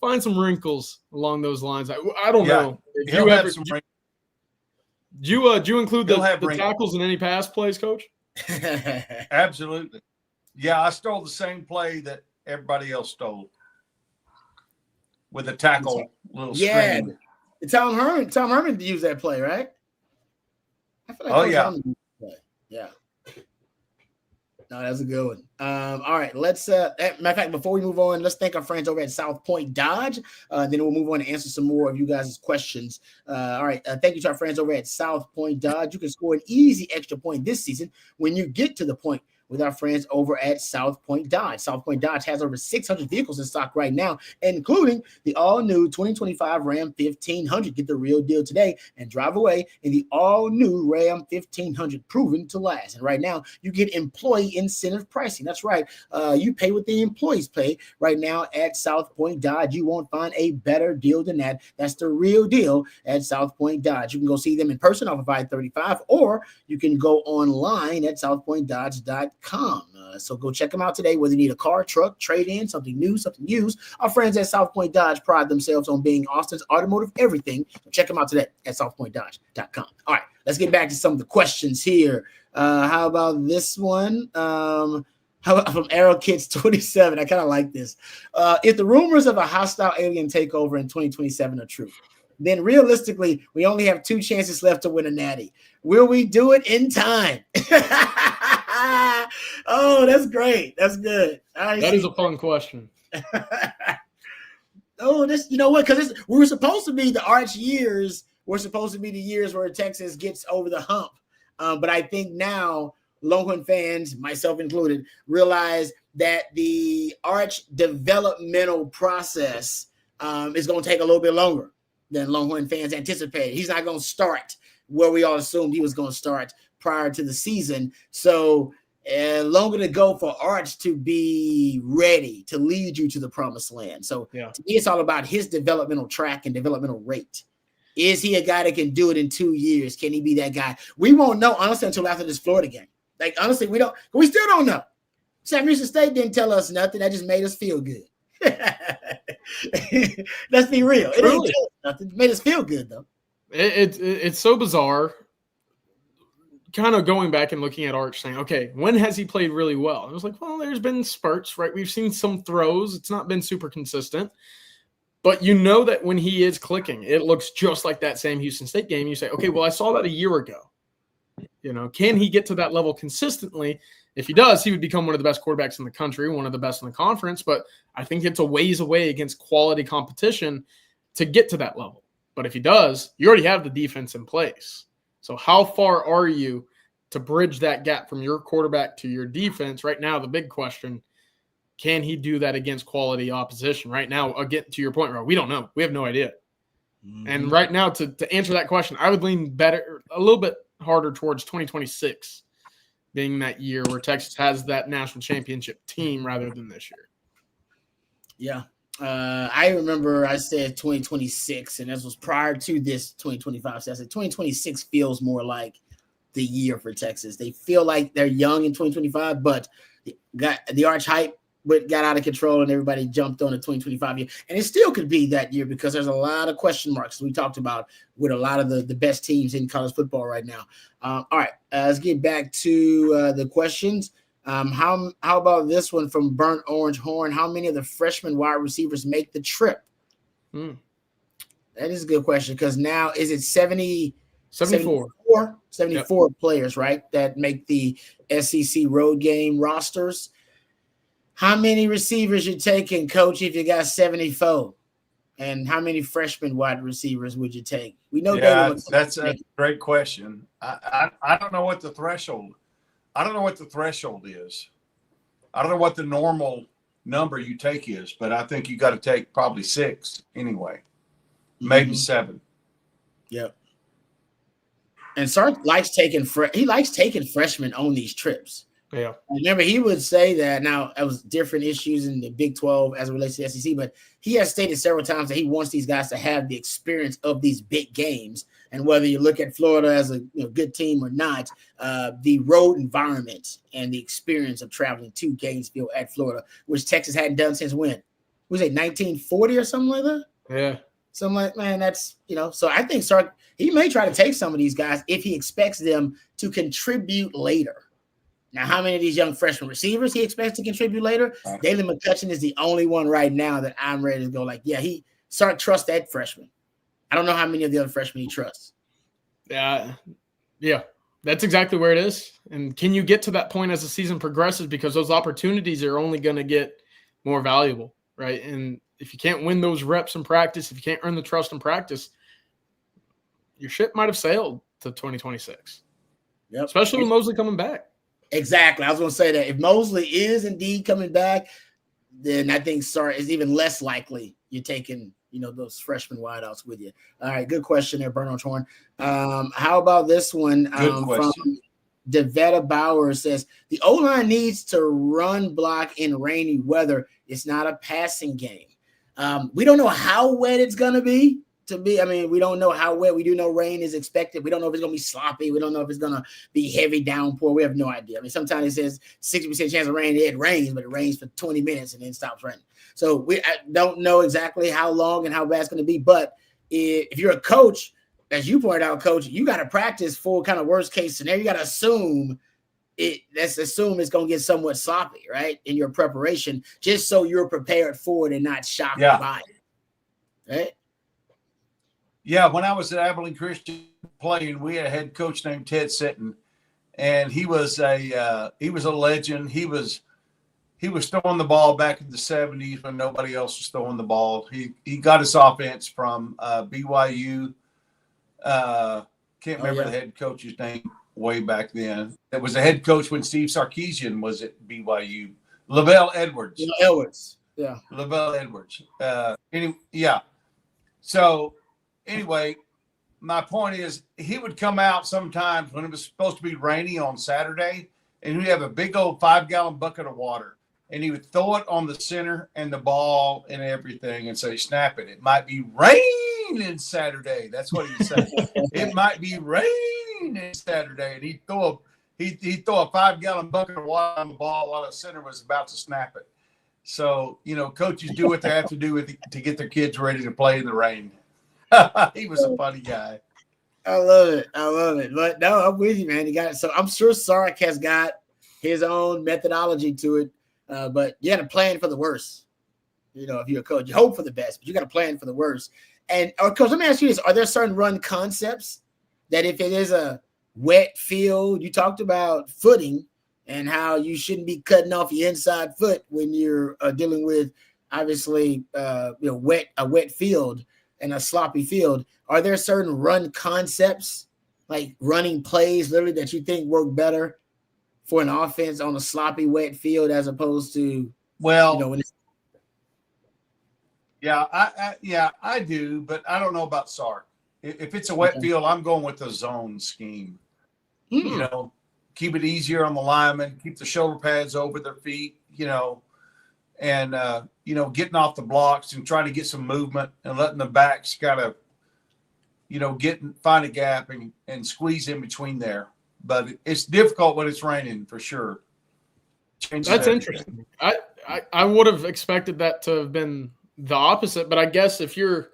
find some wrinkles along those lines. I don't know. Did you include the tackles in any pass plays, Coach? Absolutely. Yeah, I stole the same play that everybody else stole. With a tackle, little screen. Tom Herman used that play, right? I feel like yeah. No, that's a good one. All right, let's matter of fact, before we move on, let's thank our friends over at South Point Dodge. Then we'll move on and answer some more of you guys' questions. All right, thank you to our friends over at South Point Dodge. You can score an easy extra point this season when you get to the point with our friends over at South Point Dodge. South Point Dodge has over 600 vehicles in stock right now, including the all-new 2025 Ram 1500. Get the real deal today and drive away in the all-new Ram 1500, proven to last. And right now, you get employee incentive pricing. That's right. You pay what the employees pay right now at South Point Dodge. You won't find a better deal than that. That's the real deal at South Point Dodge. You can go see them in person off of I-35, or you can go online at southpointdodge.com. So go check them out today, whether you need a car, truck, trade-in, something new, something used. Our friends at South Point Dodge pride themselves on being Austin's automotive everything. So check them out today at southpointdodge.com. All right, let's get back to some of the questions here. How about this one? How about from Arrow Kids 27? I kind of like this. If the rumors of a hostile alien takeover in 2027 are true, then realistically, we only have 2 chances left to win a natty. Will we do it in time? Oh, that's great. That's good. That is a fun question. This, you know what? Because we were supposed to be the arch years. We're supposed to be the years where Texas gets over the hump. But I think now Longhorn fans, myself included, realize that the arch developmental process is going to take a little bit longer than Longhorn fans anticipated. He's not going to start where we all assumed he was going to start prior to the season. So longer to go for Arch to be ready to lead you to the promised land. So to me, it's all about his developmental track and developmental rate. Is he a guy that can do it in 2 years? Can he be that guy? We won't know, honestly, until after this Florida game. Like, honestly, we still don't know. Sam Houston State didn't tell us nothing. That just made us feel good. Let's be real. It didn't tell us nothing. It made us feel good, though. It's so bizarre. Kind of going back and looking at Arch saying, okay, when has he played really well? And I was like, well, there's been spurts, right? We've seen some throws. It's not been super consistent. But you know that when he is clicking, it looks just like that same Houston State game. You say, okay, well, I saw that a year ago. Can he get to that level consistently? If he does, he would become one of the best quarterbacks in the country, one of the best in the conference. But I think it's a ways away against quality competition to get to that level. But if he does, you already have the defense in place. So how far are you to bridge that gap from your quarterback to your defense? Right now, the big question, can he do that against quality opposition? Right now, again, to your point, Rob, we don't know. We have no idea. Mm-hmm. And right now, to answer that question, I would lean a little bit harder towards 2026 being that year where Texas has that national championship team rather than this year. Yeah. I remember I said 2026, and this was prior to this 2025. So I said 2026 feels more like the year for Texas. They feel like they're young in 2025, but the arch hype got out of control and everybody jumped on the 2025 year. And it still could be that year because there's a lot of question marks we talked about with a lot of the best teams in college football right now. All right, let's get back to the questions. How about this one from Burnt Orange Horn? How many of the freshman wide receivers make the trip? That is a good question because now is it 74 yep. players, right, that make the SEC road game rosters? How many receivers you taking, Coach, if you got 74? And how many freshman wide receivers would you take? We know that's a great question. I don't know what the threshold. I don't know what the threshold is. I don't know what the normal number you take is, but I think you got to take probably 6 anyway, maybe 7. Yep. And Sark likes taking freshmen on these trips. Yeah. Remember, he would say that. Now, it was different issues in the Big 12 as it relates to the SEC, but he has stated several times that he wants these guys to have the experience of these big games. And whether you look at Florida as a good team or not, the road environment and the experience of traveling to Gainesville at Florida, which Texas hadn't done since when? Was it 1940 or something like that? Yeah. So I'm like, man, that's, so I think Sark, he may try to take some of these guys if he expects them to contribute later. Now, how many of these young freshman receivers he expects to contribute later? Daylon McCutcheon is the only one right now that I'm ready to go like, yeah, Sark trusts that freshman. I don't know how many of the other freshmen he trusts. Yeah, that's exactly where it is. And can you get to that point as the season progresses? Because those opportunities are only going to get more valuable, right? And if you can't win those reps in practice, if you can't earn the trust in practice, your ship might have sailed to 2026. Yep. Especially with Mosley coming back. Exactly. I was going to say that if Mosley is indeed coming back, then I think Sark is even less likely you're taking, those freshman wideouts with you. All right. Good question there, Bernard Horn. How about this one from Devetta Bauer says, the O-line needs to run block in rainy weather. It's not a passing game. We don't know how wet it's going to be. We don't know how wet. We do know rain is expected. We don't know if it's going to be sloppy. We don't know if it's going to be heavy downpour. We have no idea. Sometimes it says 60% chance of rain. It rains, but it rains for 20 minutes and then stops raining. So I don't know exactly how long and how bad it's going to be. But if you're a coach, as you pointed out, Coach, you got to practice for kind of worst case scenario. You got to assume it's going to get somewhat sloppy, right, in your preparation, just so you're prepared for it and not shocked by it. Right? Yeah, when I was at Abilene Christian playing, we had a head coach named Ted Sitton, and he was a legend. He was throwing the ball back in the 70s when nobody else was throwing the ball. He got his offense from BYU. Can't remember the head coach's name way back then. It was a head coach when Steve Sarkisian was at BYU. Lavelle Edwards. Lavelle Edwards. So anyway, my point is he would come out sometimes when it was supposed to be rainy on Saturday, and he'd have a big old 5-gallon bucket of water, and he would throw it on the center and the ball and everything and say, snap it. It might be raining Saturday. That's what he'd say. It might be raining Saturday. And he'd throw a 5-gallon bucket of water on the ball while the center was about to snap it. So, coaches do what they have to do to get their kids ready to play in the rain. He was a funny guy. I love it. But no, I'm with you, man. You got it. So I'm sure Sark has got his own methodology to it. But you got to plan for the worst. if you're a coach, you hope for the best, but you got to plan for the worst. And coach, let me ask you this: are there certain run concepts that if it is a wet field, you talked about footing and how you shouldn't be cutting off your inside foot when you're dealing with obviously a wet field and a sloppy field. Are there certain run concepts like running plays literally that you think work better for an offense on a sloppy wet field as opposed to when it's I do, but I don't know about Sark. If it's a wet field, I'm going with the zone scheme. Keep it easier on the linemen, keep the shoulder pads over their feet, and getting off the blocks and trying to get some movement and letting the backs kind of, find a gap and squeeze in between there. But it's difficult when it's raining for sure. That's interesting. I would have expected that to have been the opposite, but I guess if you're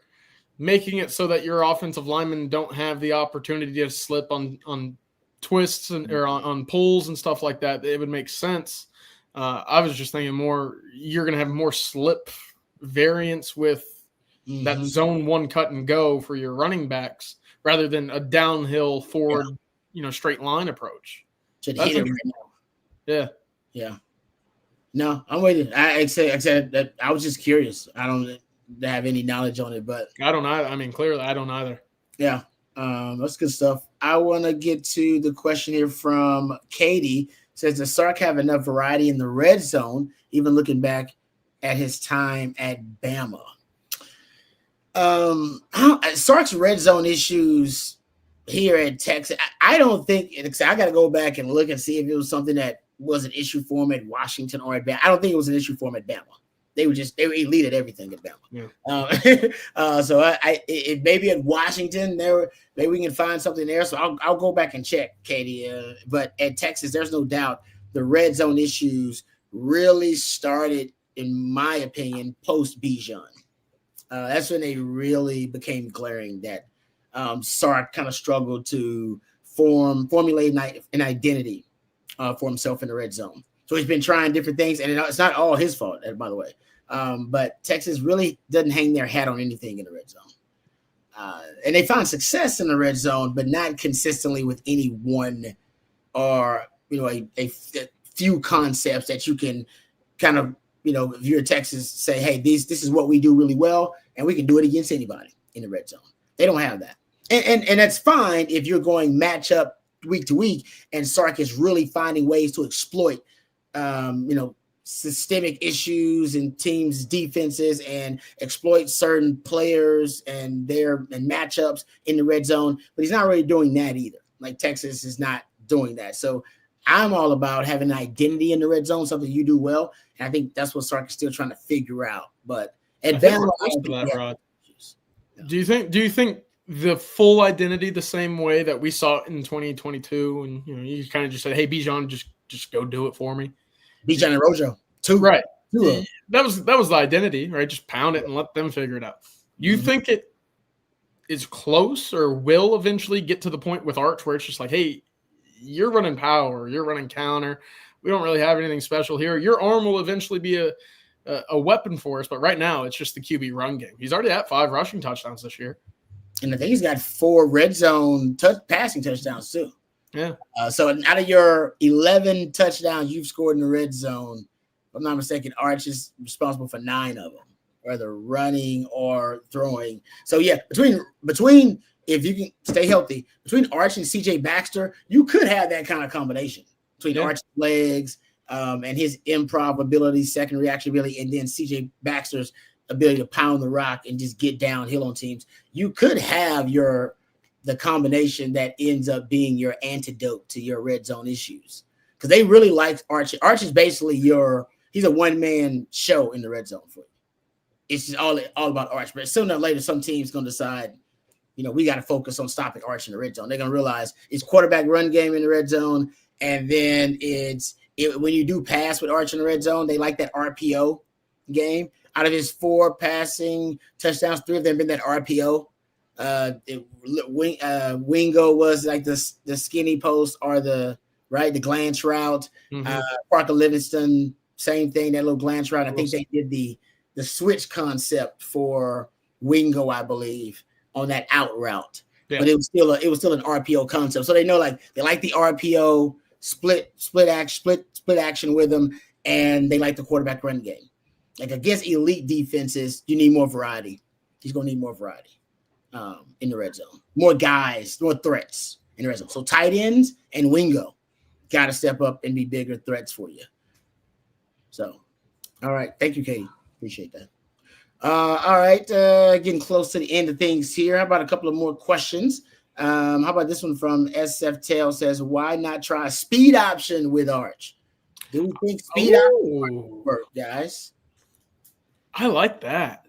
making it so that your offensive linemen don't have the opportunity to slip on twists or on pulls and stuff like that, it would make sense. I was just thinking more, you're going to have more slip variance with that zone one cut and go for your running backs rather than a downhill forward, straight line approach. Yeah. No, I'm waiting. I said that I was just curious. I don't have any knowledge on it, but I don't either. I mean, clearly I don't either. Yeah. That's good stuff. I want to get to the question here from Katie. Says, does Sark have enough variety in the red zone, even looking back at his time at Bama? Sark's red zone issues here at Texas, I don't think I got to go back and look and see if it was something that was an issue for him at Washington or at Bama. I don't think it was an issue for him at Bama. They were elite at everything at Bama. Yeah. So if maybe at Washington maybe we can find something there. So I'll go back and check, Katie. But at Texas, there's no doubt the red zone issues really started, in my opinion, post Bijan. That's when they really became glaring that Sark kind of struggled to formulate an identity for himself in the red zone. So he's been trying different things, and it's not all his fault, by the way. But Texas really doesn't hang their hat on anything in the red zone. And they found success in the red zone, but not consistently with any one or, a few concepts that you can kind of, if you're Texas, say, hey, this is what we do really well, and we can do it against anybody in the red zone. They don't have that. And that's fine if you're going matchup week to week and Sark is really finding ways to exploit, systemic issues in teams' defenses and exploit certain players and matchups in the red zone. But he's not really doing that either. Like Texas is not doing that. So I'm all about having an identity in the red zone, something you do well. And I think that's what Sark is still trying to figure out. But at Bama, do you think the full identity the same way that we saw it in 2022, and you kind of just said, "Hey, Bijan, just go do it for me." Bijan and Rojo, right? That was the identity, right? Just pound it and let them figure it out. You think it is close, or will eventually get to the point with Arch where it's just like, "Hey, you're running power, you're running counter. We don't really have anything special here. Your arm will eventually be a weapon for us, but right now it's just the QB run game." He's already at 5 rushing touchdowns this year. And I think he's got 4 red zone passing touchdowns too. Yeah. So out of your 11 touchdowns you've scored in the red zone, if I'm not mistaken, Arch is responsible for 9 of them, whether running or throwing. So yeah, between if you can stay healthy, between Arch and CJ Baxter, you could have that kind of combination between Arch's legs and his improv ability, second reaction ability, and then CJ Baxter's ability to pound the rock and just get downhill on teams. You could have the combination that ends up being your antidote to your red zone issues, because they really like Arch. Arch is basically he's a one-man show in the red zone for you. It's just all about Arch. But sooner or later, some team's going to decide, we got to focus on stopping Arch in the red zone. They're going to realize it's quarterback run game in the red zone, and then when you do pass with Arch in the red zone, they like that RPO game. Out of his 4 passing touchdowns, 3 of them been that RPO. Wingo was like the skinny post or the glance route. Parker Livingston, same thing, that little glance route. I think they did the the switch concept for Wingo, I believe, on that out route. Yeah. But it was still an RPO concept. So they know they like the RPO split action with them, and they like the quarterback run game. Like against elite defenses, you need more variety. He's gonna need more variety in the red zone. More guys, more threats in the red zone. So tight ends and Wingo gotta step up and be bigger threats for you. So all right. Thank you, Katie. Appreciate that. All right. Getting close to the end of things here. How about a couple of more questions? How about this one from SF Tail says, why not try a speed option with Arch? Do we think speed option will work, guys? I like that.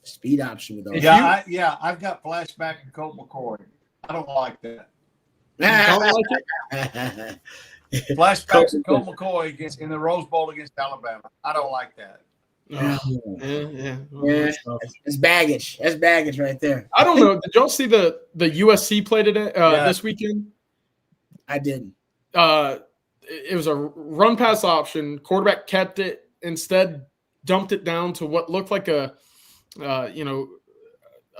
Speed option with Arch. I've got flashback to Colt McCoy. I don't like that. Don't like it? Flashback to Colt McCoy in the Rose Bowl against Alabama. I don't like that. Yeah. It's baggage. That's baggage right there. I don't know. Did y'all see the USC play today this weekend? I didn't. It was a run pass option. Quarterback kept it, instead dumped it down to what looked like a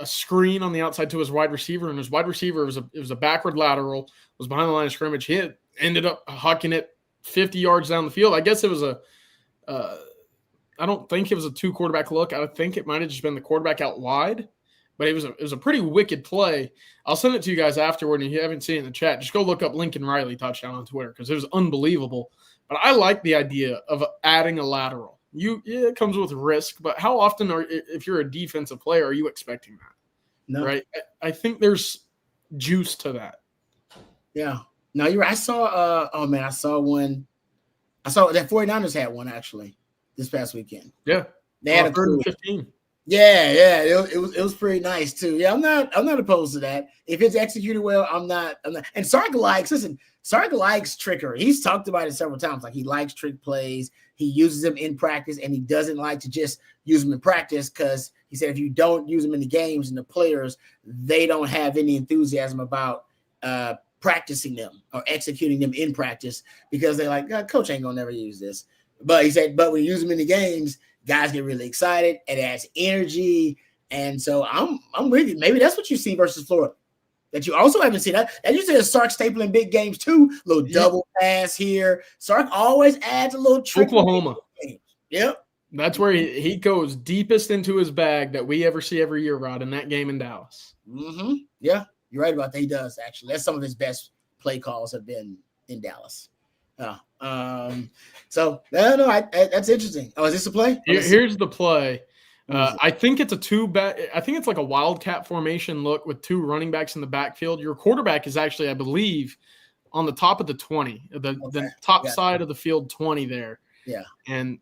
screen on the outside to his wide receiver, and his wide receiver was a backward lateral, was behind the line of scrimmage. He ended up hucking it 50 yards down the field. I guess it was I don't think it was a 2 quarterback look. I think it might have just been the quarterback out wide, but it was a pretty wicked play. I'll send it to you guys afterward, and if you haven't seen it in the chat, just go look up Lincoln Riley touchdown on Twitter because it was unbelievable. But I like the idea of adding a lateral. It comes with risk, but how often if you're a defensive player, are you expecting that? No. Right? I think there's juice to that. Yeah. No, you're right. I saw one. I saw that 49ers had one actually this past weekend. Yeah. They had a 3rd and 15. Yeah. It was pretty nice too. Yeah, I'm not opposed to that. If it's executed well, I'm not. And Sark likes trickery. He's talked about it several times. Like he likes trick plays. He uses them in practice, and he doesn't like to just use them in practice because he said if you don't use them in the games and the players, they don't have any enthusiasm about practicing them or executing them in practice because they're like, coach ain't gonna never use this. But he said, but when you use them in the games, guys get really excited. It adds energy. And so I'm with you. Maybe that's what you see versus Florida. That you also haven't seen that. And you see Sark stapling big games too. Little double pass here. Sark always adds a little trick. Oklahoma. Yep. That's where he goes deepest into his bag that we ever see every year, Rod, in that game in Dallas. Mm-hmm. Yeah, you're right about that. He does, actually. That's some of his best play calls have been in Dallas. So that's interesting. Oh, is this a play? Here's the play. I think it's I think it's like a wildcat formation look with 2 running backs in the backfield. Your quarterback is actually, I believe, on the top of the 20, the top side of the field 20 there. Yeah. And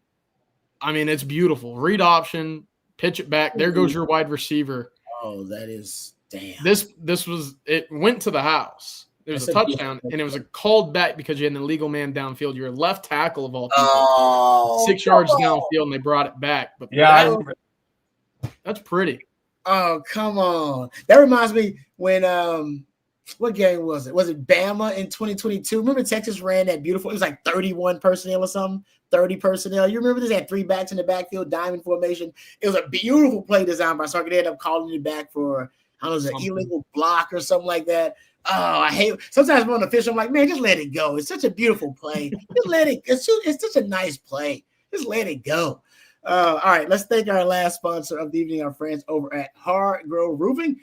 I mean, it's beautiful. Read option, pitch it back. There goes your wide receiver. Oh, that is damn. It went to the house. It was a touchdown, and it was a called back because you had an illegal man downfield. You're a left tackle of all people. 6 yards downfield, and they brought it back. But that's pretty. Oh, come on. That reminds me when what game was it? Was it Bama in 2022? Remember Texas ran that beautiful, it was like 31 personnel or something, 30 personnel. You remember this? They had 3 backs in the backfield, diamond formation. It was a beautiful play designed by Sark. They ended up calling it back for, I don't know, it was an illegal block or something like that. Oh, I hate it. Sometimes when I'm official, I'm like, man, just let it go. It's such a beautiful play. Just let it. It's such a nice play. Just let it go. All right, let's thank our last sponsor of the evening, our friends over at Hard Grove Roofing.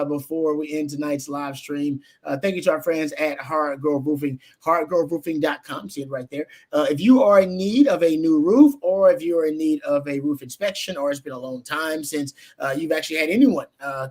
Before we end tonight's live stream, thank you to our friends at Hard Grove Roofing, hardgroveroofing.com. See it right there. If you are in need of a new roof, or if you're in need of a roof inspection, or it's been a long time since you've actually had anyone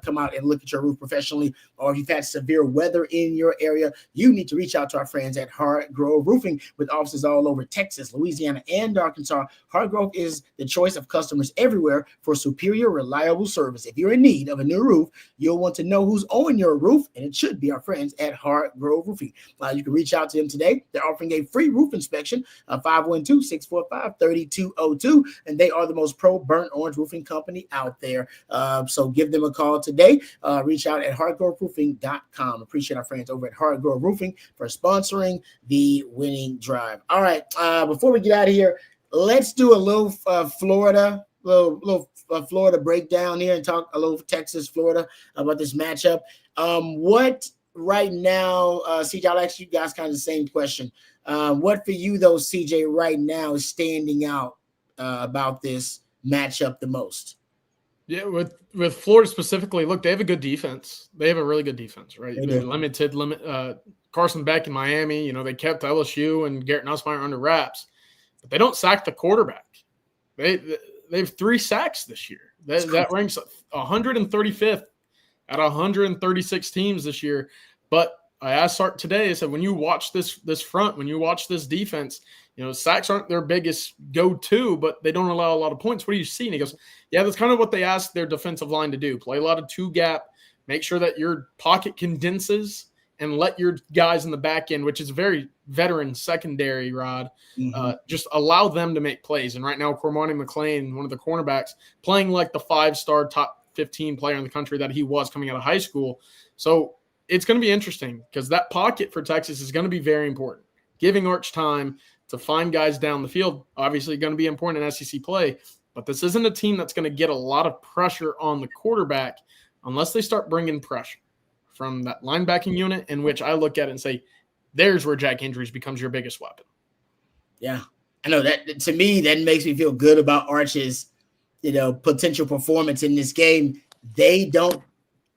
come out and look at your roof professionally, or if you've had severe weather in your area, you need to reach out to our friends at Hard Grove Roofing. With offices all over Texas, Louisiana, and Arkansas, Hard Grove is the choice of customers everywhere for superior, reliable service. If you're in need of a new roof, you'll want to know who's on your roof, and it should be our friends at Hard Grove Roofing. You can reach out to them today. They're offering a free roof inspection, 512-645-3202, and they are the most pro burnt orange roofing company out there. So give them a call today. Reach out at hardgroveroofing.com. Appreciate our friends over at Hard Grove Roofing for sponsoring the winning drive. All right, before we get out of here, let's do a little Florida breakdown here and talk a little Texas, Florida about this matchup. What right now, CJ, I'll ask you guys kind of the same question. What for you, though, CJ, right now is standing out about this matchup the most? Yeah, with Florida specifically, look, they have a good defense. They have a really good defense, right? They're limited. Carson Beck in Miami, they kept LSU and Garrett Nussmeier under wraps, but they don't sack the quarterback. They have 3 sacks this year. That ranks 135th out of 136 teams this year. But I asked Sark today, I said, when you watch this front, when you watch this defense, sacks aren't their biggest go-to, but they don't allow a lot of points. What do you see? And he goes, yeah, that's kind of what they asked their defensive line to do. Play a lot of 2-gap, make sure that your pocket condenses, and let your guys in the back end, which is very veteran secondary, Rod, just allow them to make plays. And right now, Cormani McClain, one of the cornerbacks, playing like the 5-star top 15 player in the country that he was coming out of high school. So it's going to be interesting because that pocket for Texas is going to be very important. Giving Arch time to find guys down the field, obviously going to be important in SEC play, but this isn't a team that's going to get a lot of pressure on the quarterback unless they start bringing pressure from that linebacking unit, in which I look at it and say, there's where Jack Andrews becomes your biggest weapon. Yeah, I know that. To me, that makes me feel good about Arch's, potential performance in this game. They don't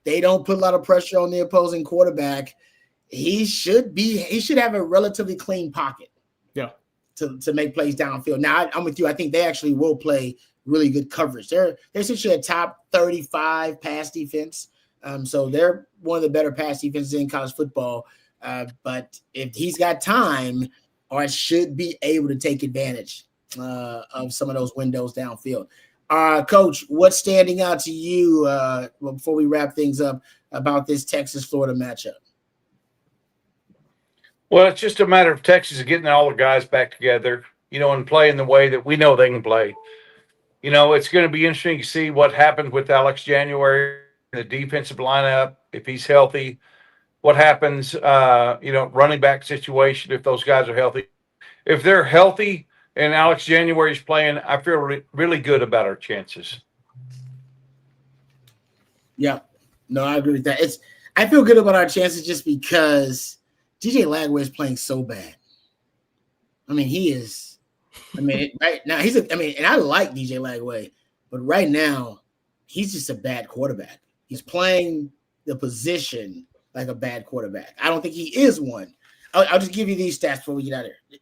put a lot of pressure on the opposing quarterback. He should have a relatively clean pocket. Yeah. To make plays downfield. Now, I'm with you. I think they actually will play really good coverage. They're essentially a top 35 pass defense. So they're one of the better pass defenses in college football. But if he's got time, Arch should be able to take advantage of some of those windows downfield. Coach, what's standing out to you before we wrap things up about this Texas-Florida matchup? Well, it's just a matter of Texas getting all the guys back together, and playing the way that we know they can play. It's going to be interesting to see what happens with Alex January, the defensive lineup, if he's healthy. What happens, running back situation, if those guys are healthy. If they're healthy and Alex January is playing, I feel really good about our chances. Yeah. No, I agree with that. I feel good about our chances just because DJ Lagway is playing so bad. I mean, he is. Right now and I like DJ Lagway, but right now he's just a bad quarterback. He's playing the position like a bad quarterback. I don't think he is one. I'll just give you these stats before we get out of here.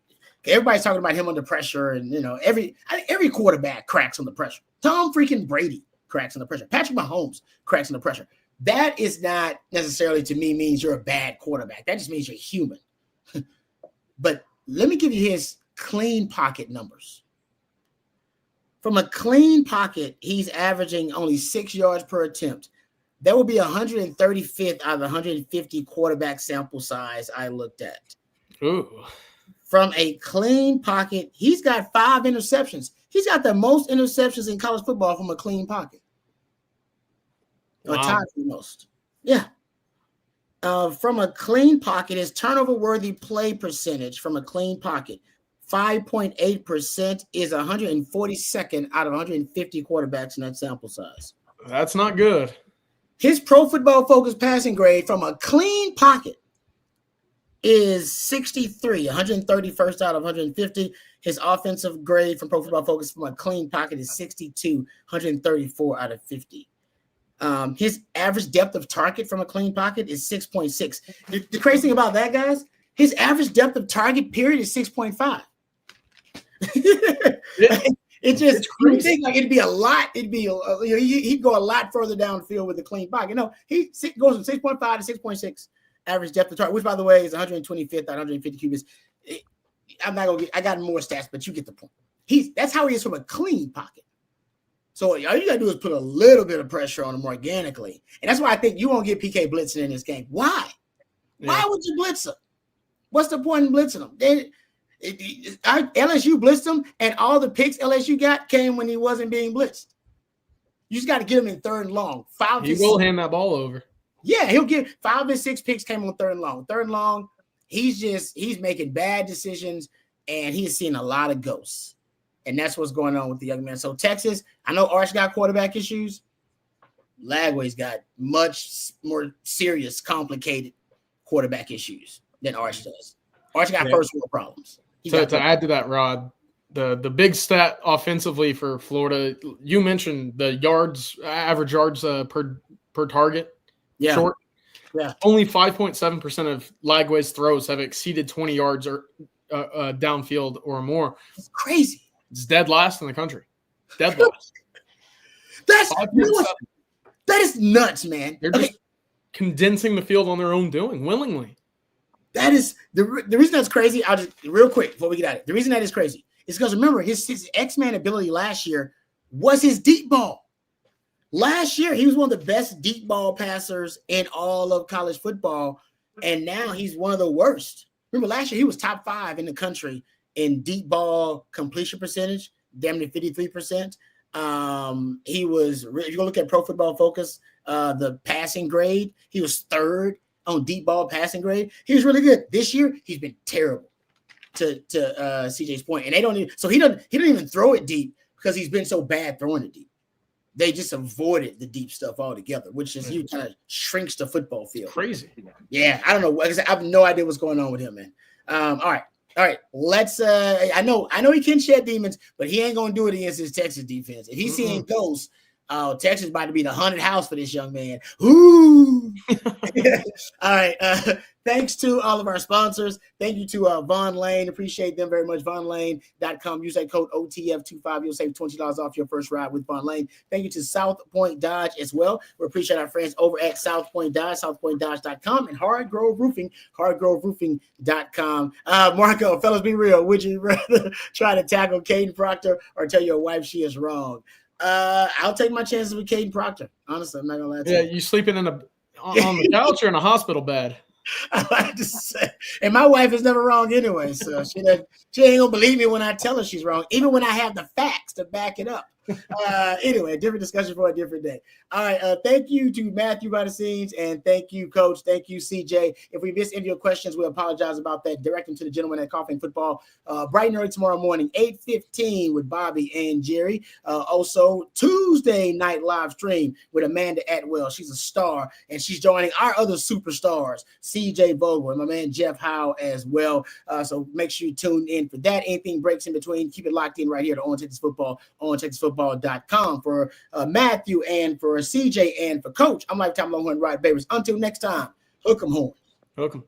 Everybody's talking about him under pressure, and every quarterback cracks under pressure. Tom freaking Brady cracks under pressure. Patrick Mahomes cracks under pressure. That is not necessarily, to me, means you're a bad quarterback. That just means you're human. But let me give you his clean pocket numbers. From a clean pocket, he's averaging only 6 yards per attempt. That would be 135th out of 150 quarterback sample size I looked at. Ooh. From a clean pocket, he's got 5 interceptions. He's got the most interceptions in college football from a clean pocket. Or tied for the most. Yeah. From a clean pocket, his turnover-worthy play percentage from a clean pocket, 5.8% is 142nd out of 150 quarterbacks in that sample size. That's not good. His Pro Football Focus passing grade from a clean pocket is 63, 131st out of 150. His offensive grade from Pro Football Focus from a clean pocket is 62, 134 out of 50. His average depth of target from a clean pocket is 6.6. The crazy thing about that, guys, his average depth of target period is 6.5. It's just you would think like it'd be a lot. It'd be he'd go a lot further downfield with the clean pocket. No, he goes from 6.5 to 6.6 average depth of target, which by the way is 125th out of 150 cubits. I'm not gonna get. I got more stats, but you get the point. That's how he is from a clean pocket. So all you gotta do is put a little bit of pressure on him organically, and that's why I think you won't get PK blitzing in this game. Why? Yeah. Why would you blitz him? What's the point in blitzing him? LSU blitzed him, and all the picks LSU got came when he wasn't being blitzed. You just got to get him in 3rd and long. He will hand that ball over. Yeah, he'll give 5 and 6 picks came on 3rd and long. 3rd and long, he's making bad decisions, and he's seeing a lot of ghosts. And that's what's going on with the young man. So Texas, I know Arch got quarterback issues. Lagway's got much more serious, complicated quarterback issues than Arch does. Arch got first world problems. To add to that, Rod, the big stat offensively for Florida, you mentioned the average yards per target. Yeah. Short. Yeah. Only 5.7% of Lagway's throws have exceeded 20 yards or downfield or more. It's crazy. It's dead last in the country. Dead last. That is nuts, man. They're just condensing the field on their own doing, willingly. That is the reason that's crazy. I'll just real quick before we get at it. The reason that is crazy is because remember his X-Man ability last year was his deep ball. Last year, he was one of the best deep ball passers in all of college football, and now he's one of the worst. Remember, last year he was top 5 in the country in deep ball completion percentage, damn near 53%. He was, if you go look at Pro Football Focus, the passing grade, he was 3rd on deep ball passing grade. He was really good. This year, he's been terrible. To CJ's point, and they don't even. So he don't even throw it deep because he's been so bad throwing it deep. They just avoided the deep stuff altogether, which is you kind of shrinks the football field. Crazy. Yeah, I don't know. I have no idea what's going on with him, man. All right. Let's. I know he can shed demons, but he ain't gonna do it against his Texas defense. If he's seeing ghosts, Texas is about to be the haunted house for this young man. Ooh. All right. Thanks to all of our sponsors. Thank you to Von Lane. Appreciate them very much. VonLane.com. Use that code OTF25. You'll save $20 off your first ride with Von Lane. Thank you to South Point Dodge as well. We appreciate our friends over at South Point Dodge, southpointdodge.com, and Hard Grove Roofing, hardgroveroofing.com. Marco, fellas, be real. Would you rather try to tackle Caden Proctor or tell your wife she is wrong? I'll take my chances with Caden Proctor. Honestly, I'm not gonna lie to you. Yeah, you sleeping on the couch or in a hospital bed? I like to say, and my wife is never wrong anyway, so she ain't gonna believe me when I tell her she's wrong, even when I have the facts to back it up. Anyway, different discussion for a different day. All right, thank you to Matthew behind the scenes, and thank you, Coach. Thank you, CJ. If we missed any of your questions, we apologize about that. Direct them to the gentleman at Coffee and Football, bright and early tomorrow morning, 8:15 with Bobby and Jerry. Also, Tuesday night live stream with Amanda Atwell. She's a star, and she's joining our other superstars, CJ Vogel and my man Jeff Howe as well. So make sure you tune in for that. Anything breaks in between, keep it locked in right here to On Texas Football, OnTexasFootball.com. For Matthew and for CJ and for Coach, I'm Lifetime Longhorn Rod Babers. Until next time, hook 'em horn. Hook 'em.